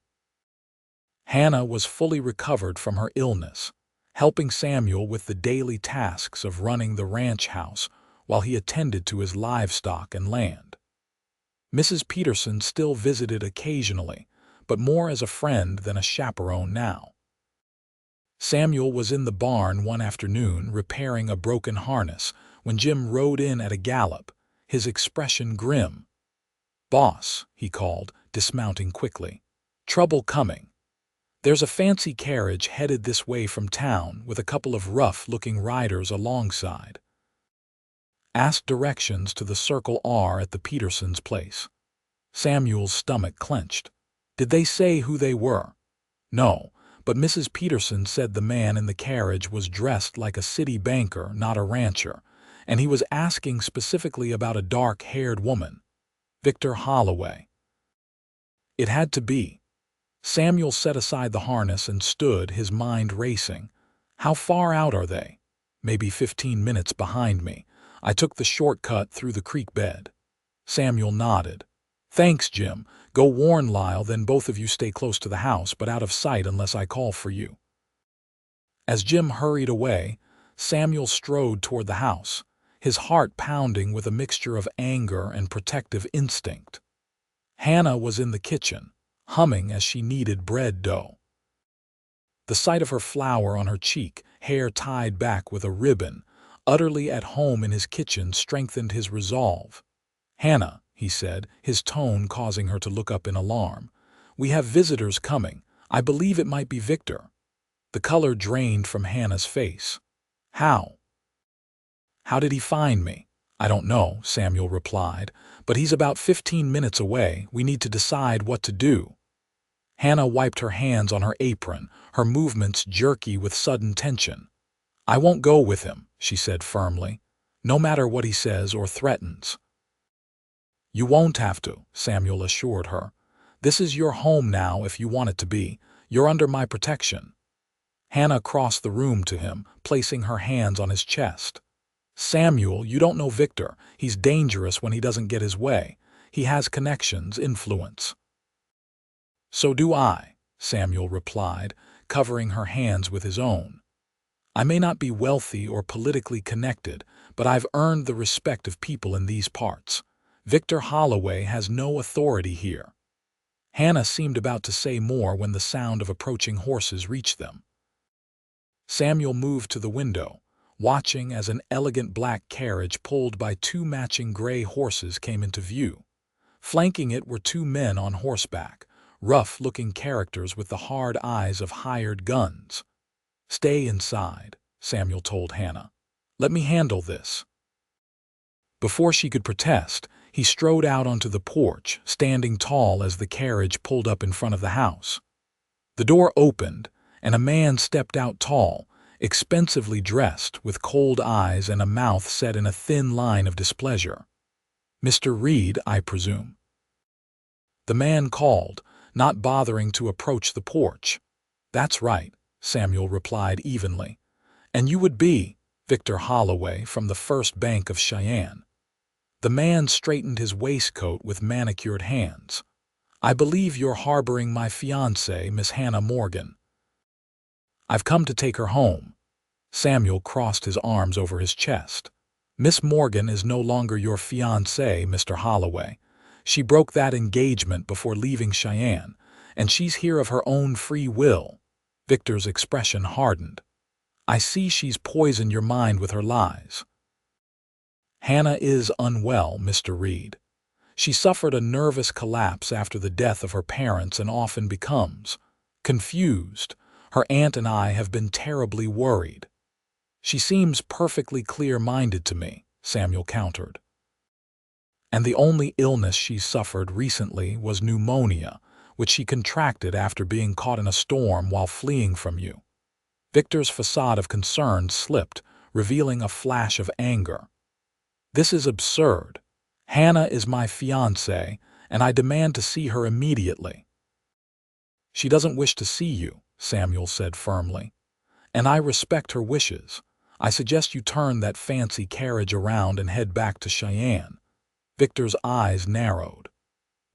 Hannah was fully recovered from her illness, helping Samuel with the daily tasks of running the ranch house while he attended to his livestock and land. Mrs. Peterson still visited occasionally, but more as a friend than a chaperone now. Samuel was in the barn one afternoon repairing a broken harness when Jim rode in at a gallop, his expression grim. "Boss," he called, dismounting quickly. "Trouble coming. There's a fancy carriage headed this way from town with a couple of rough-looking riders alongside." Asked directions to the Circle R at the Petersons' place. Samuel's stomach clenched. Did they say who they were? No, but Mrs. Peterson said the man in the carriage was dressed like a city banker, not a rancher, and he was asking specifically about a dark-haired woman, Victor Holloway. It had to be. Samuel set aside the harness and stood, his mind racing. How far out are they? Maybe 15 minutes behind me. I took the shortcut through the creek bed. Samuel nodded. Thanks, Jim. Go warn Lyle, then both of you stay close to the house, but out of sight unless I call for you. As Jim hurried away, Samuel strode toward the house, his heart pounding with a mixture of anger and protective instinct. Hannah was in the kitchen, humming as she kneaded bread dough. The sight of her flour on her cheek, hair tied back with a ribbon, utterly at home in his kitchen, strengthened his resolve. "Hannah," he said, his tone causing her to look up in alarm, "we have visitors coming. I believe it might be Victor." The color drained from Hannah's face. How? How did he find me? I don't know, Samuel replied, but he's about 15 minutes away. We need to decide what to do. Hannah wiped her hands on her apron, her movements jerky with sudden tension. I won't go with him, she said firmly, no matter what he says or threatens. You won't have to, Samuel assured her. This is your home now if you want it to be. You're under my protection. Hannah crossed the room to him, placing her hands on his chest. Samuel, you don't know Victor. He's dangerous when he doesn't get his way. He has connections, influence. So do I, Samuel replied, covering her hands with his own. I may not be wealthy or politically connected, but I've earned the respect of people in these parts. Victor Holloway has no authority here. Hannah seemed about to say more when the sound of approaching horses reached them. Samuel moved to the window, watching as an elegant black carriage pulled by two matching gray horses came into view. Flanking it were two men on horseback, rough-looking characters with the hard eyes of hired guns. Stay inside, Samuel told Hannah. Let me handle this. Before she could protest, he strode out onto the porch, standing tall as the carriage pulled up in front of the house. The door opened, and a man stepped out tall, expensively dressed, with cold eyes and a mouth set in a thin line of displeasure. Mr. Reed, I presume. The man called, not bothering to approach the porch. That's right, Samuel replied evenly. And you would be Victor Holloway from the First Bank of Cheyenne. The man straightened his waistcoat with manicured hands. I believe you're harboring my fiancée, Miss Hannah Morgan. I've come to take her home. Samuel crossed his arms over his chest. Miss Morgan is no longer your fiancée, Mr. Holloway. She broke that engagement before leaving Cheyenne, and she's here of her own free will. Victor's expression hardened. I see she's poisoned your mind with her lies. Hannah is unwell, Mr. Reed. She suffered a nervous collapse after the death of her parents and often becomes confused. Her aunt and I have been terribly worried. She seems perfectly clear-minded to me, Samuel countered. And the only illness she's suffered recently was pneumonia, which she contracted after being caught in a storm while fleeing from you. Victor's facade of concern slipped, revealing a flash of anger. This is absurd. Hannah is my fiancée, and I demand to see her immediately. She doesn't wish to see you, Samuel said firmly. And I respect her wishes. I suggest you turn that fancy carriage around and head back to Cheyenne. Victor's eyes narrowed.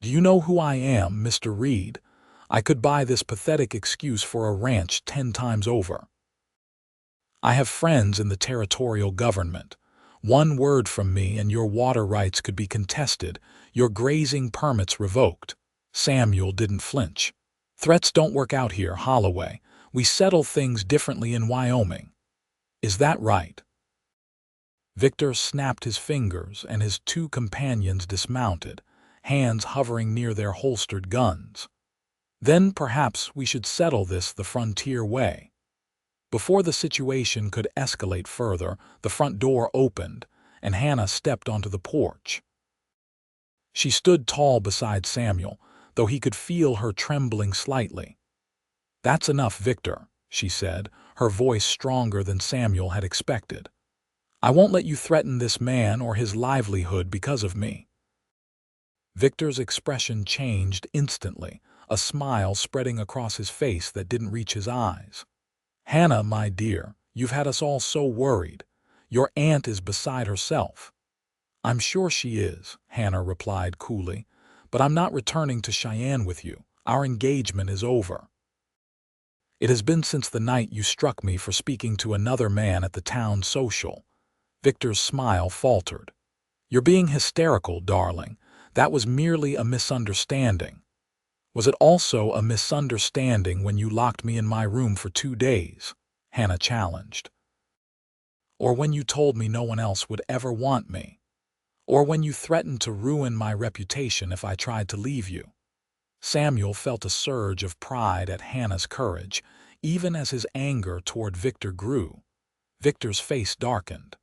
Do you know who I am, Mr. Reed? I could buy this pathetic excuse for a ranch 10 times over. I have friends in the territorial government. One word from me and your water rights could be contested, your grazing permits revoked. Samuel didn't flinch. Threats don't work out here, Holloway. We settle things differently in Wyoming. Is that right? Victor snapped his fingers and his two companions dismounted, hands hovering near their holstered guns. Then perhaps we should settle this the frontier way. Before the situation could escalate further, the front door opened, and Hannah stepped onto the porch. She stood tall beside Samuel, though he could feel her trembling slightly. That's enough, Victor, she said, her voice stronger than Samuel had expected. I won't let you threaten this man or his livelihood because of me. Victor's expression changed instantly, a smile spreading across his face that didn't reach his eyes. Hannah, my dear, you've had us all so worried. Your aunt is beside herself. I'm sure she is, Hannah replied coolly, but I'm not returning to Cheyenne with you. Our engagement is over. It has been since the night you struck me for speaking to another man at the town social. Victor's smile faltered. You're being hysterical, darling. That was merely a misunderstanding. Was it also a misunderstanding when you locked me in my room for 2 days? Hannah challenged. Or when you told me no one else would ever want me? Or when you threatened to ruin my reputation if I tried to leave you? Samuel felt a surge of pride at Hannah's courage, even as his anger toward Victor grew. Victor's face darkened.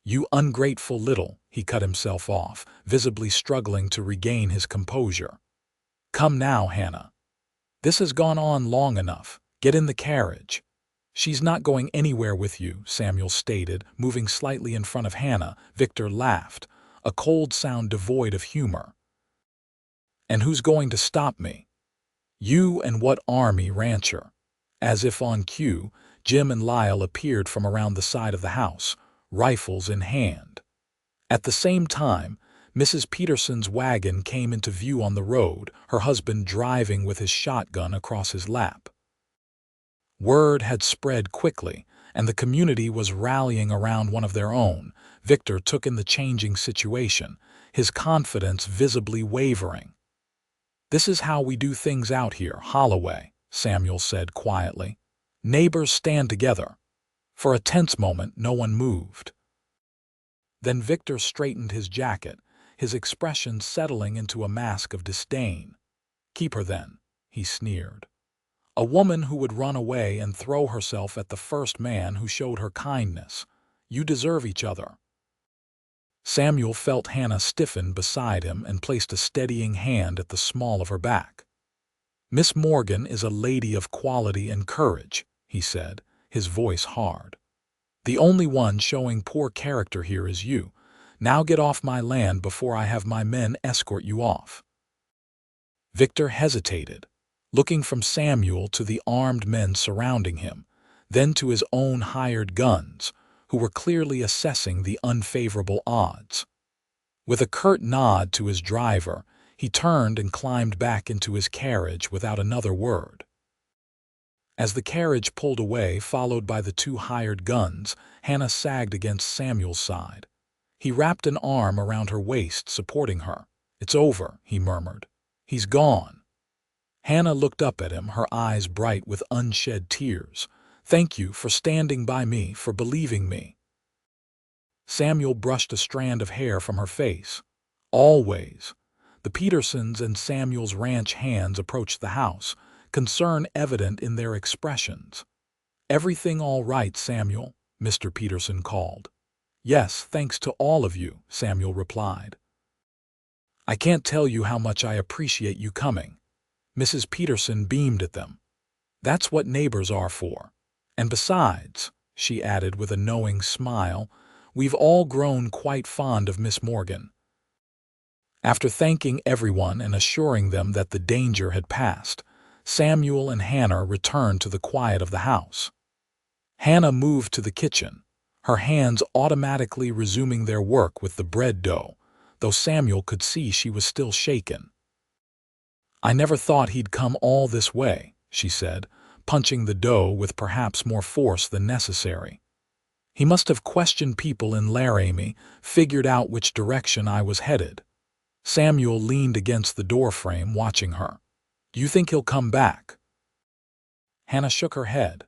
You ungrateful little, he cut himself off, visibly struggling to regain his composure. Come now, Hannah. This has gone on long enough. Get in the carriage. She's not going anywhere with you, Samuel stated, moving slightly in front of Hannah. Victor laughed, a cold sound devoid of humor. And who's going to stop me? You and what army rancher? As if on cue, Jim and Lyle appeared from around the side of the house, rifles in hand. At the same time, Mrs. Peterson's wagon came into view on the road, her husband driving with his shotgun across his lap. Word had spread quickly, and the community was rallying around one of their own. Victor took in the changing situation, his confidence visibly wavering. This is how we do things out here, Holloway, Samuel said quietly. Neighbors stand together. For a tense moment, no one moved. Then Victor straightened his jacket, his expression settling into a mask of disdain. Keep her then, he sneered. A woman who would run away and throw herself at the first man who showed her kindness. You deserve each other. Samuel felt Hannah stiffen beside him and placed a steadying hand at the small of her back. Miss Morgan is a lady of quality and courage, he said, his voice hard. The only one showing poor character here is you. Now get off my land before I have my men escort you off. Victor hesitated, looking from Samuel to the armed men surrounding him, then to his own hired guns, who were clearly assessing the unfavorable odds. With a curt nod to his driver, he turned and climbed back into his carriage without another word. As the carriage pulled away, followed by the two hired guns, Hannah sagged against Samuel's side. He wrapped an arm around her waist, supporting her. It's over, he murmured. He's gone. Hannah looked up at him, her eyes bright with unshed tears. Thank you for standing by me, for believing me. Samuel brushed a strand of hair from her face. Always. The Petersons and Samuel's ranch hands approached the house, concern evident in their expressions. Everything all right, Samuel? Mr. Peterson called. Yes, thanks to all of you, Samuel replied. I can't tell you how much I appreciate you coming. Mrs. Peterson beamed at them. That's what neighbors are for. And besides, she added with a knowing smile, we've all grown quite fond of Miss Morgan. After thanking everyone and assuring them that the danger had passed, Samuel and Hannah returned to the quiet of the house. Hannah moved to the kitchen, her hands automatically resuming their work with the bread dough, though Samuel could see she was still shaken. I never thought he'd come all this way, she said, punching the dough with perhaps more force than necessary. He must have questioned people in Laramie, figured out which direction I was headed. Samuel leaned against the doorframe, watching her. Do you think he'll come back? Hannah shook her head.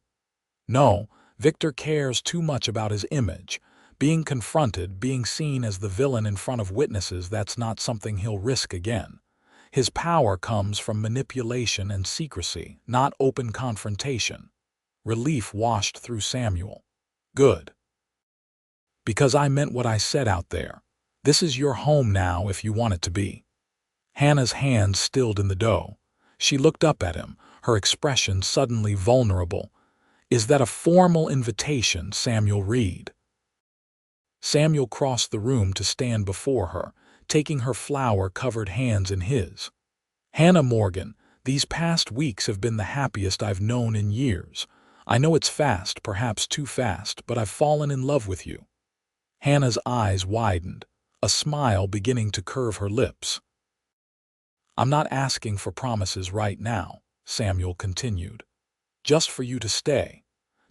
No, Victor cares too much about his image. Being confronted, being seen as the villain in front of witnesses, that's not something he'll risk again. His power comes from manipulation and secrecy, not open confrontation. Relief washed through Samuel. Good. Because I meant what I said out there. This is your home now if you want it to be. Hannah's hands stilled in the dough. She looked up at him, her expression suddenly vulnerable. Is that a formal invitation, Samuel Reed? Samuel crossed the room to stand before her, taking her flour-covered hands in his. Hannah Morgan, these past weeks have been the happiest I've known in years. I know it's fast, perhaps too fast, but I've fallen in love with you. Hannah's eyes widened, a smile beginning to curve her lips. I'm not asking for promises right now, Samuel continued. Just for you to stay,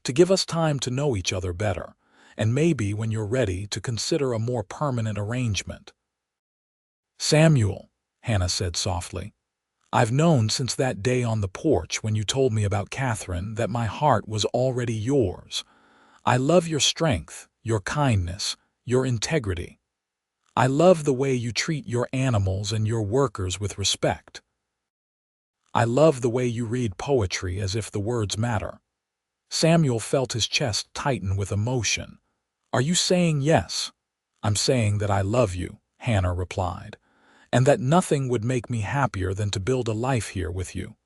to give us time to know each other better, and maybe when you're ready to consider a more permanent arrangement. Samuel, Hannah said softly, I've known since that day on the porch when you told me about Catherine that my heart was already yours. I love your strength, your kindness, your integrity. I love the way you treat your animals and your workers with respect. I love the way you read poetry as if the words matter. Samuel felt his chest tighten with emotion. Are you saying yes? "I'm saying that I love you," Hannah replied, "and that nothing would make me happier than to build a life here with you."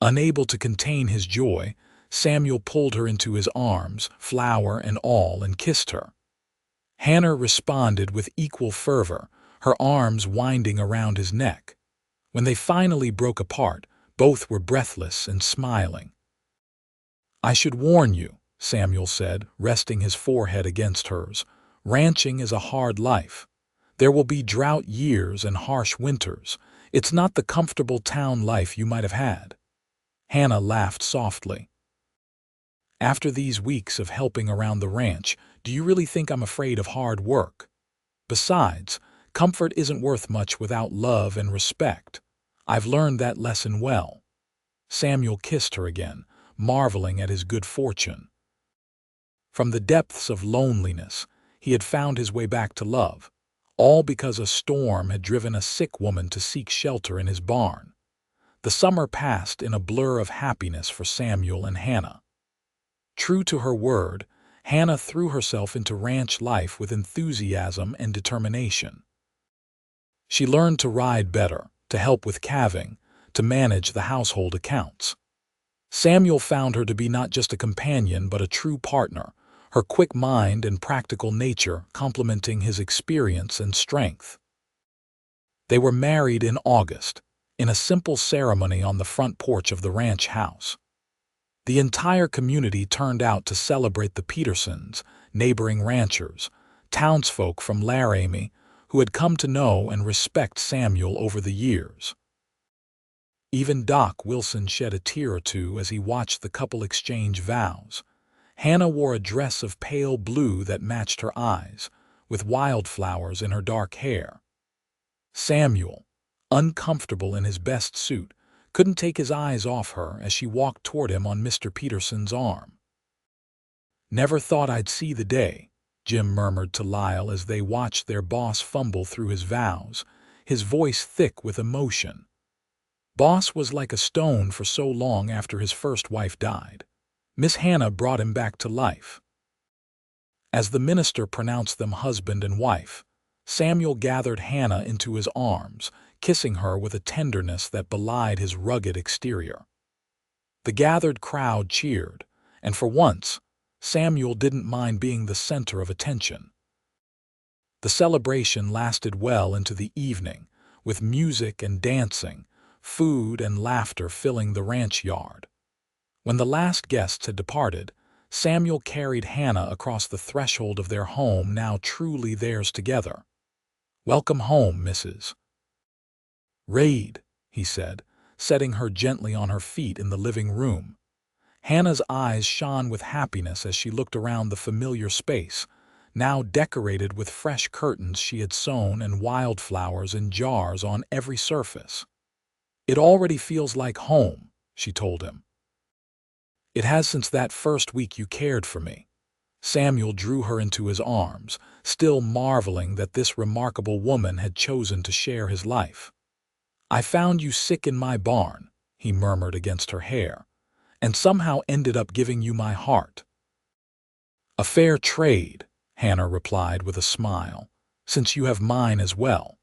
Unable to contain his joy, Samuel pulled her into his arms, flower and all, and kissed her. Hannah responded with equal fervor, her arms winding around his neck. When they finally broke apart, both were breathless and smiling. "I should warn you," Samuel said, resting his forehead against hers, "ranching is a hard life. There will be drought years and harsh winters. It's not the comfortable town life you might have had." Hannah laughed softly. "After these weeks of helping around the ranch, do you really think I'm afraid of hard work? Besides, comfort isn't worth much without love and respect. I've learned that lesson well." Samuel kissed her again, marveling at his good fortune. From the depths of loneliness, he had found his way back to love, all because a storm had driven a sick woman to seek shelter in his barn. The summer passed in a blur of happiness for Samuel and Hannah. True to her word, Hannah threw herself into ranch life with enthusiasm and determination. She learned to ride better, to help with calving, to manage the household accounts. Samuel found her to be not just a companion but a true partner, her quick mind and practical nature complementing his experience and strength. They were married in August, in a simple ceremony on the front porch of the ranch house. The entire community turned out to celebrate the Petersons, neighboring ranchers, townsfolk from Laramie, who had come to know and respect Samuel over the years. Even Doc Wilson shed a tear or two as he watched the couple exchange vows. Hannah wore a dress of pale blue that matched her eyes, with wildflowers in her dark hair. Samuel, uncomfortable in his best suit, couldn't take his eyes off her as she walked toward him on Mr. Peterson's arm. "Never thought I'd see the day," Jim murmured to Lyle as they watched their boss fumble through his vows, his voice thick with emotion. Boss was like a stone for so long after his first wife died. Miss Hannah brought him back to life. As the minister pronounced them husband and wife, Samuel gathered Hannah into his arms, kissing her with a tenderness that belied his rugged exterior. The gathered crowd cheered, and for once, Samuel didn't mind being the center of attention. The celebration lasted well into the evening, with music and dancing, food and laughter filling the ranch yard. When the last guests had departed, Samuel carried Hannah across the threshold of their home, now truly theirs together. "Welcome home, Mrs. Reed," he said, setting her gently on her feet in the living room. Hannah's eyes shone with happiness as she looked around the familiar space, now decorated with fresh curtains she had sewn and wildflowers in jars on every surface. "It already feels like home," she told him. "It has since that first week you cared for me." Samuel drew her into his arms, still marveling that this remarkable woman had chosen to share his life. "I found you sick in my barn," he murmured against her hair, "and somehow ended up giving you my heart." "A fair trade," Hannah replied with a smile, "since you have mine as well."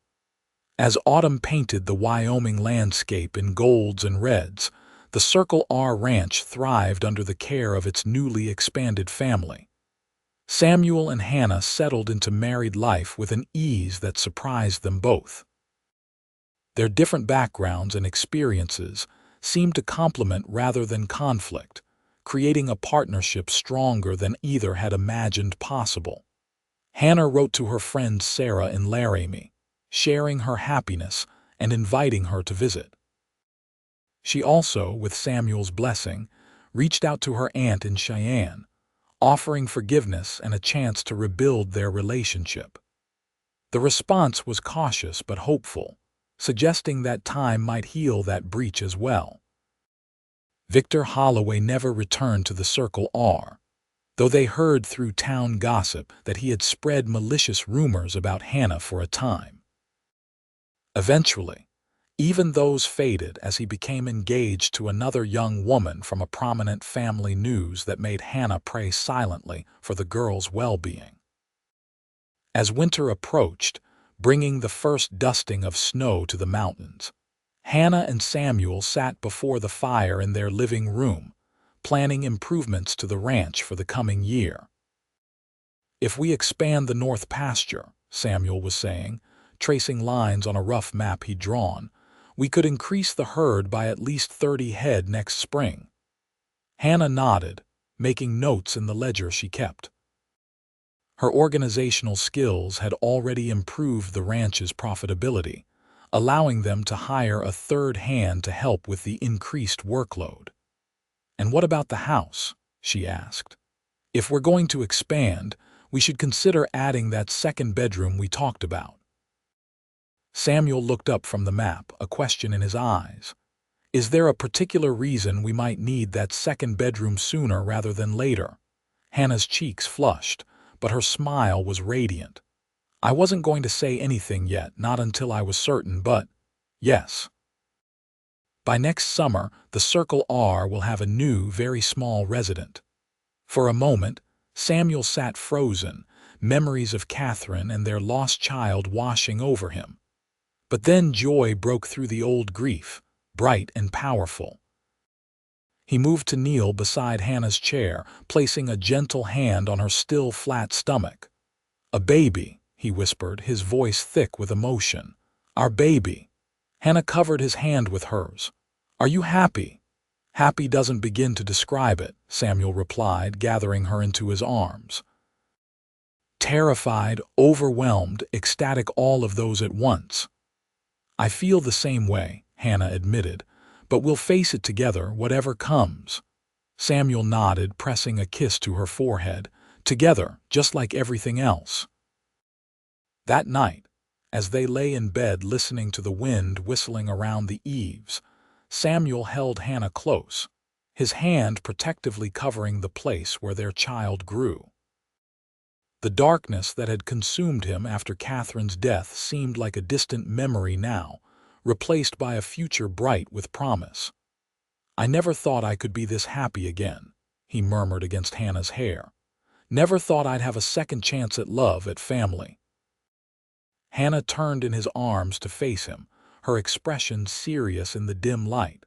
As autumn painted the Wyoming landscape in golds and reds, the Circle R Ranch thrived under the care of its newly expanded family. Samuel and Hannah settled into married life with an ease that surprised them both. Their different backgrounds and experiences seemed to complement rather than conflict, creating a partnership stronger than either had imagined possible. Hannah wrote to her friend Sarah in Laramie, sharing her happiness and inviting her to visit. She also, with Samuel's blessing, reached out to her aunt in Cheyenne, offering forgiveness and a chance to rebuild their relationship. The response was cautious but hopeful, suggesting that time might heal that breach as well. Victor Holloway never returned to the Circle R, though they heard through town gossip that he had spread malicious rumors about Hannah for a time. Eventually, even those faded as he became engaged to another young woman from a prominent family, news that made Hannah pray silently for the girl's well-being. As winter approached, bringing the first dusting of snow to the mountains, Hannah and Samuel sat before the fire in their living room, planning improvements to the ranch for the coming year. "If we expand the north pasture," Samuel was saying, tracing lines on a rough map he'd drawn, "we could increase the herd by at least 30 head next spring." Hannah nodded, making notes in the ledger she kept. Her organizational skills had already improved the ranch's profitability, allowing them to hire a third hand to help with the increased workload. "And what about the house?" she asked. "If we're going to expand, we should consider adding that second bedroom we talked about." Samuel looked up from the map, a question in his eyes. "Is there a particular reason we might need that second bedroom sooner rather than later?" Hannah's cheeks flushed, but her smile was radiant. "I wasn't going to say anything yet, not until I was certain, but yes. By next summer, the Circle R will have a new, very small resident." For a moment, Samuel sat frozen, memories of Catherine and their lost child washing over him. But then joy broke through the old grief, bright and powerful. He moved to kneel beside Hannah's chair, placing a gentle hand on her still flat stomach. "A baby," he whispered, his voice thick with emotion. "Our baby." Hannah covered his hand with hers. "Are you happy?" "Happy doesn't begin to describe it," Samuel replied, gathering her into his arms. "Terrified, overwhelmed, ecstatic, all of those at once." "I feel the same way," Hannah admitted, "but we'll face it together, whatever comes." Samuel nodded, pressing a kiss to her forehead. "Together, just like everything else." That night, as they lay in bed listening to the wind whistling around the eaves, Samuel held Hannah close, his hand protectively covering the place where their child grew. The darkness that had consumed him after Catherine's death seemed like a distant memory now, replaced by a future bright with promise. "I never thought I could be this happy again," he murmured against Hannah's hair. "Never thought I'd have a second chance at love, at family." Hannah turned in his arms to face him, her expression serious in the dim light.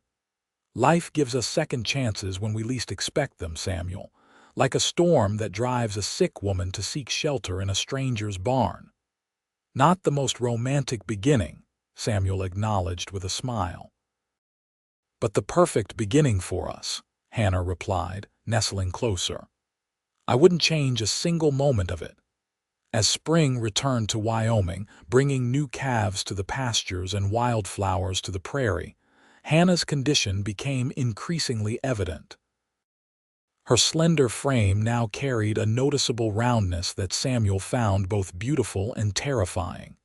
"Life gives us second chances when we least expect them, Samuel, like a storm that drives a sick woman to seek shelter in a stranger's barn." "Not the most romantic beginning," Samuel acknowledged with a smile. "But the perfect beginning for us," Hannah replied, nestling closer. "I wouldn't change a single moment of it." As spring returned to Wyoming, bringing new calves to the pastures and wildflowers to the prairie, Hannah's condition became increasingly evident. Her slender frame now carried a noticeable roundness that Samuel found both beautiful and terrifying.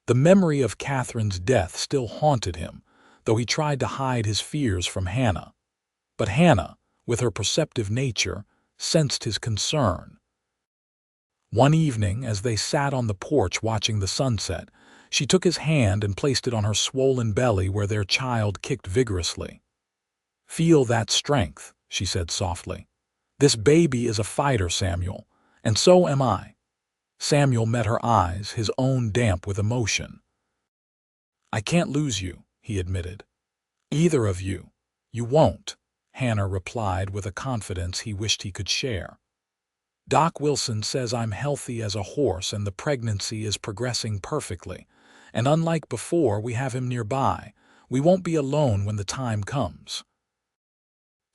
The memory of Catherine's death still haunted him, though he tried to hide his fears from Hannah. But Hannah, with her perceptive nature, sensed his concern. One evening, as they sat on the porch watching the sunset, she took his hand and placed it on her swollen belly where their child kicked vigorously. "Feel that strength," she said softly. "This baby is a fighter, Samuel, and so am I." Samuel met her eyes, his own damp with emotion. "I can't lose you," he admitted. "Either of you. You won't," Hannah replied with a confidence he wished he could share. "Doc Wilson says I'm healthy as a horse and the pregnancy is progressing perfectly, and unlike before, we have him nearby. We won't be alone when the time comes."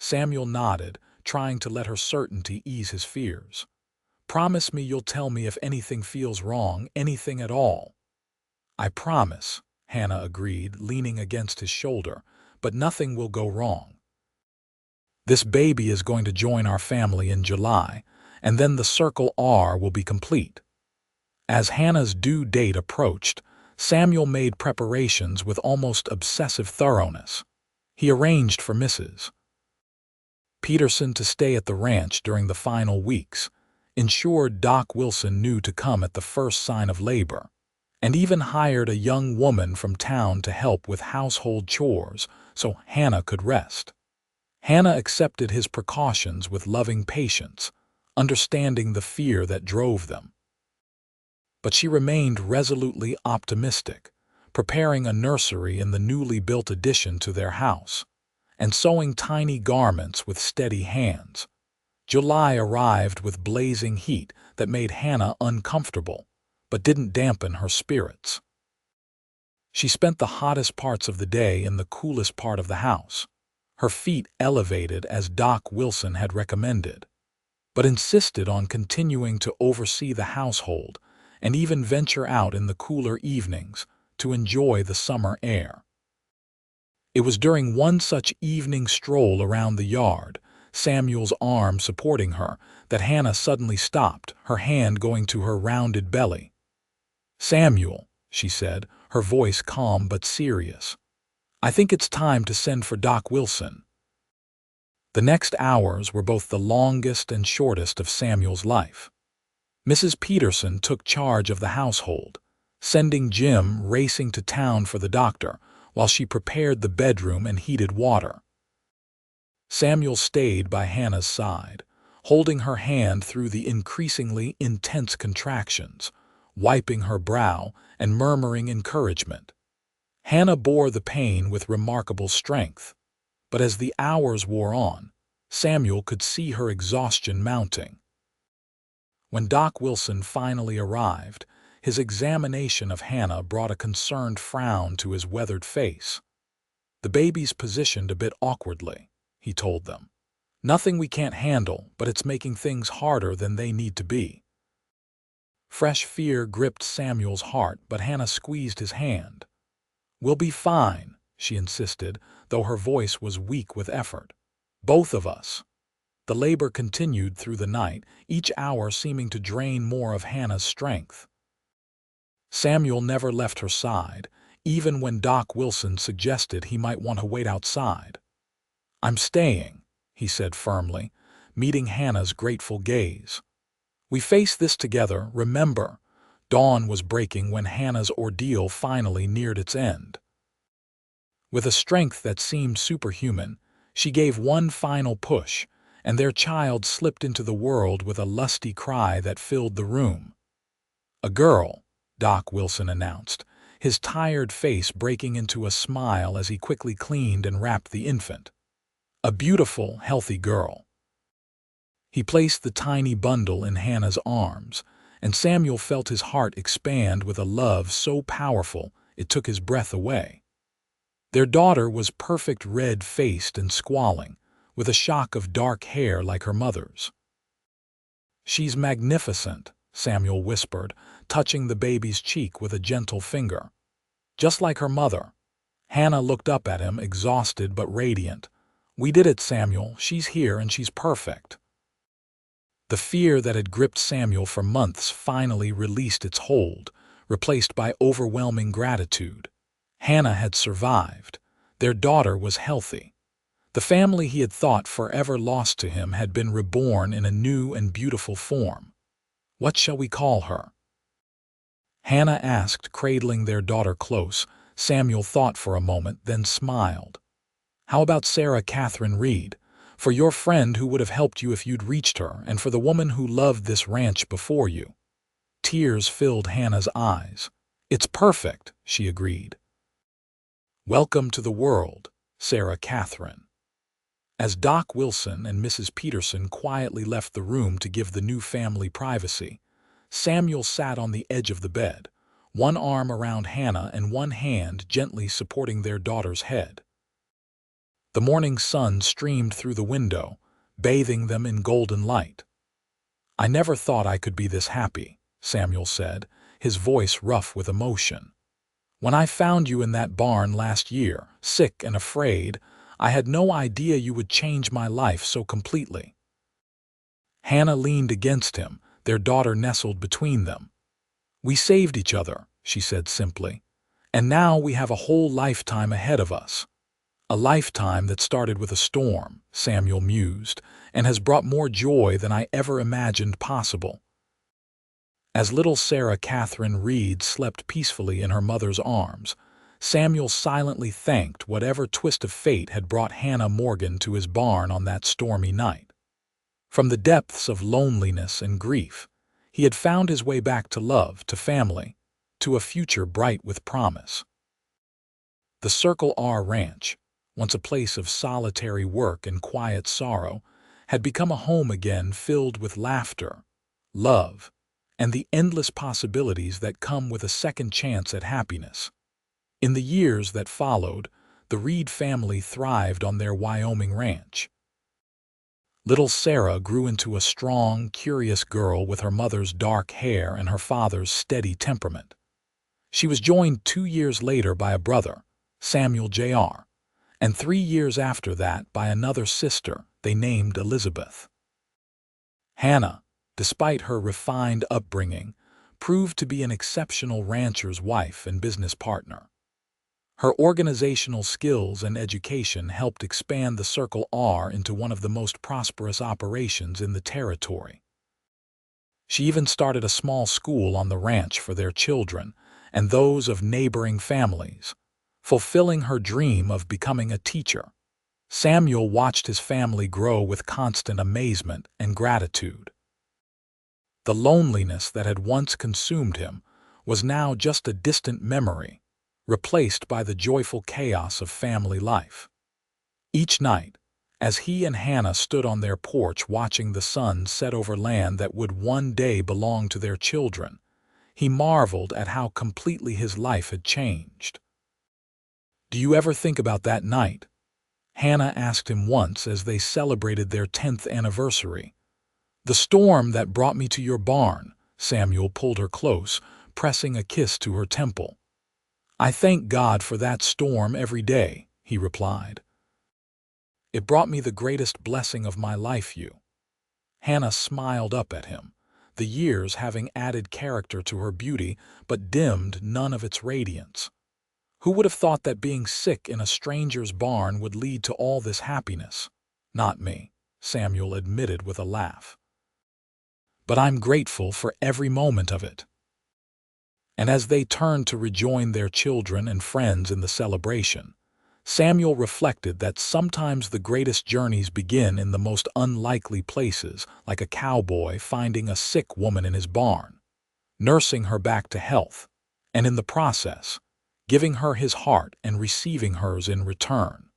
Samuel nodded, trying to let her certainty ease his fears. "Promise me you'll tell me if anything feels wrong, anything at all." "I promise," Hannah agreed, leaning against his shoulder, "but nothing will go wrong. This baby is going to join our family in July, and then the Circle R will be complete." As Hannah's due date approached, Samuel made preparations with almost obsessive thoroughness. He arranged for Mrs. Peterson to stay at the ranch during the final weeks, ensured Doc Wilson knew to come at the first sign of labor, and even hired a young woman from town to help with household chores so Hannah could rest. Hannah accepted his precautions with loving patience, understanding the fear that drove them. but she remained resolutely optimistic, preparing a nursery in the newly built addition to their house, and sewing tiny garments with steady hands. July arrived with blazing heat that made Hannah uncomfortable, but didn't dampen her spirits. She spent the hottest parts of the day in the coolest part of the house, her feet elevated as Doc Wilson had recommended, but insisted on continuing to oversee the household and even venture out in the cooler evenings to enjoy the summer air. It was during one such evening stroll around the yard, Samuel's arm supporting her, that Hannah suddenly stopped, her hand going to her rounded belly. "Samuel," she said, her voice calm but serious, "I think it's time to send for Doc Wilson." The next hours were both the longest and shortest of Samuel's life. Mrs. Peterson took charge of the household, sending Jim racing to town for the doctor while she prepared the bedroom and heated water. Samuel stayed by Hannah's side, holding her hand through the increasingly intense contractions, wiping her brow and murmuring encouragement. Hannah bore the pain with remarkable strength, but as the hours wore on, Samuel could see her exhaustion mounting. When Doc Wilson finally arrived, his examination of Hannah brought a concerned frown to his weathered face. "The baby's positioned a bit awkwardly," he told them. "Nothing we can't handle, but it's making things harder than they need to be." Fresh fear gripped Samuel's heart, but Hannah squeezed his hand. "We'll be fine," she insisted, though her voice was weak with effort. "Both of us." The labor continued through the night, each hour seeming to drain more of Hannah's strength. Samuel never left her side, even when Doc Wilson suggested he might want to wait outside. "I'm staying," he said firmly, meeting Hannah's grateful gaze. "We face this together, remember." Dawn was breaking when Hannah's ordeal finally neared its end. With a strength that seemed superhuman, she gave one final push, and their child slipped into the world with a lusty cry that filled the room. "A girl," Doc Wilson announced, his tired face breaking into a smile as he quickly cleaned and wrapped the infant. "A beautiful, healthy girl." He placed the tiny bundle in Hannah's arms, and Samuel felt his heart expand with a love so powerful it took his breath away. Their daughter was perfect, red-faced and squalling, with a shock of dark hair like her mother's. "She's magnificent," Samuel whispered, touching the baby's cheek with a gentle finger. "Just like her mother." Hannah looked up at him, exhausted but radiant. "We did it, Samuel. She's here and she's perfect." The fear that had gripped Samuel for months finally released its hold, replaced by overwhelming gratitude. Hannah had survived. Their daughter was healthy. The family he had thought forever lost to him had been reborn in a new and beautiful form. "What shall we call her?" Hannah asked, cradling their daughter close. Samuel thought for a moment, then smiled. "How about Sarah Catherine Reed? For your friend who would have helped you if you'd reached her, and for the woman who loved this ranch before you." Tears filled Hannah's eyes. "It's perfect," she agreed. "Welcome to the world, Sarah Catherine." As Doc Wilson and Mrs. Peterson quietly left the room to give the new family privacy, Samuel sat on the edge of the bed, one arm around Hannah and one hand gently supporting their daughter's head. The morning sun streamed through the window, bathing them in golden light. "I never thought I could be this happy," Samuel said, his voice rough with emotion. "When I found you in that barn last year, sick and afraid, I had no idea you would change my life so completely." Hannah leaned against him, their daughter nestled between them. "We saved each other," she said simply, "and now we have a whole lifetime ahead of us." "A lifetime that started with a storm," Samuel mused, "and has brought more joy than I ever imagined possible." As little Sarah Catherine Reed slept peacefully in her mother's arms, Samuel silently thanked whatever twist of fate had brought Hannah Morgan to his barn on that stormy night. From the depths of loneliness and grief, He had found his way back to love, to family, to a future bright with promise. The Circle R Ranch, once a place of solitary work and quiet sorrow, had become a home again filled with laughter, love, and the endless possibilities that come with a second chance at happiness. In the years that followed, the Reed family thrived on their Wyoming ranch. Little Sarah grew into a strong, curious girl with her mother's dark hair and her father's steady temperament. She was joined 2 years later by a brother, Samuel Jr., and 3 years after that by another sister they named Elizabeth. Hannah, despite her refined upbringing, proved to be an exceptional rancher's wife and business partner. Her organizational skills and education helped expand the Circle R into one of the most prosperous operations in the territory. She even started a small school on the ranch for their children and those of neighboring families, fulfilling her dream of becoming a teacher. Samuel watched his family grow with constant amazement and gratitude. The loneliness that had once consumed him was now just a distant memory, replaced by the joyful chaos of family life. Each night, as he and Hannah stood on their porch watching the sun set over land that would one day belong to their children, he marveled at how completely his life had changed. "Do you ever think about that night?" Hannah asked him once as they celebrated their 10th anniversary. "The storm that brought me to your barn." Samuel pulled her close, pressing a kiss to her temple. "I thank God for that storm every day," he replied. "It brought me the greatest blessing of my life, you." Hannah smiled up at him, the years having added character to her beauty but dimmed none of its radiance. Who would have thought that being sick in a stranger's barn would lead to all this happiness? "Not me," Samuel admitted with a laugh. "But I'm grateful for every moment of it." And as they turned to rejoin their children and friends in the celebration, Samuel reflected that sometimes the greatest journeys begin in the most unlikely places, like a cowboy finding a sick woman in his barn, nursing her back to health, and in the process, giving her his heart and receiving hers in return.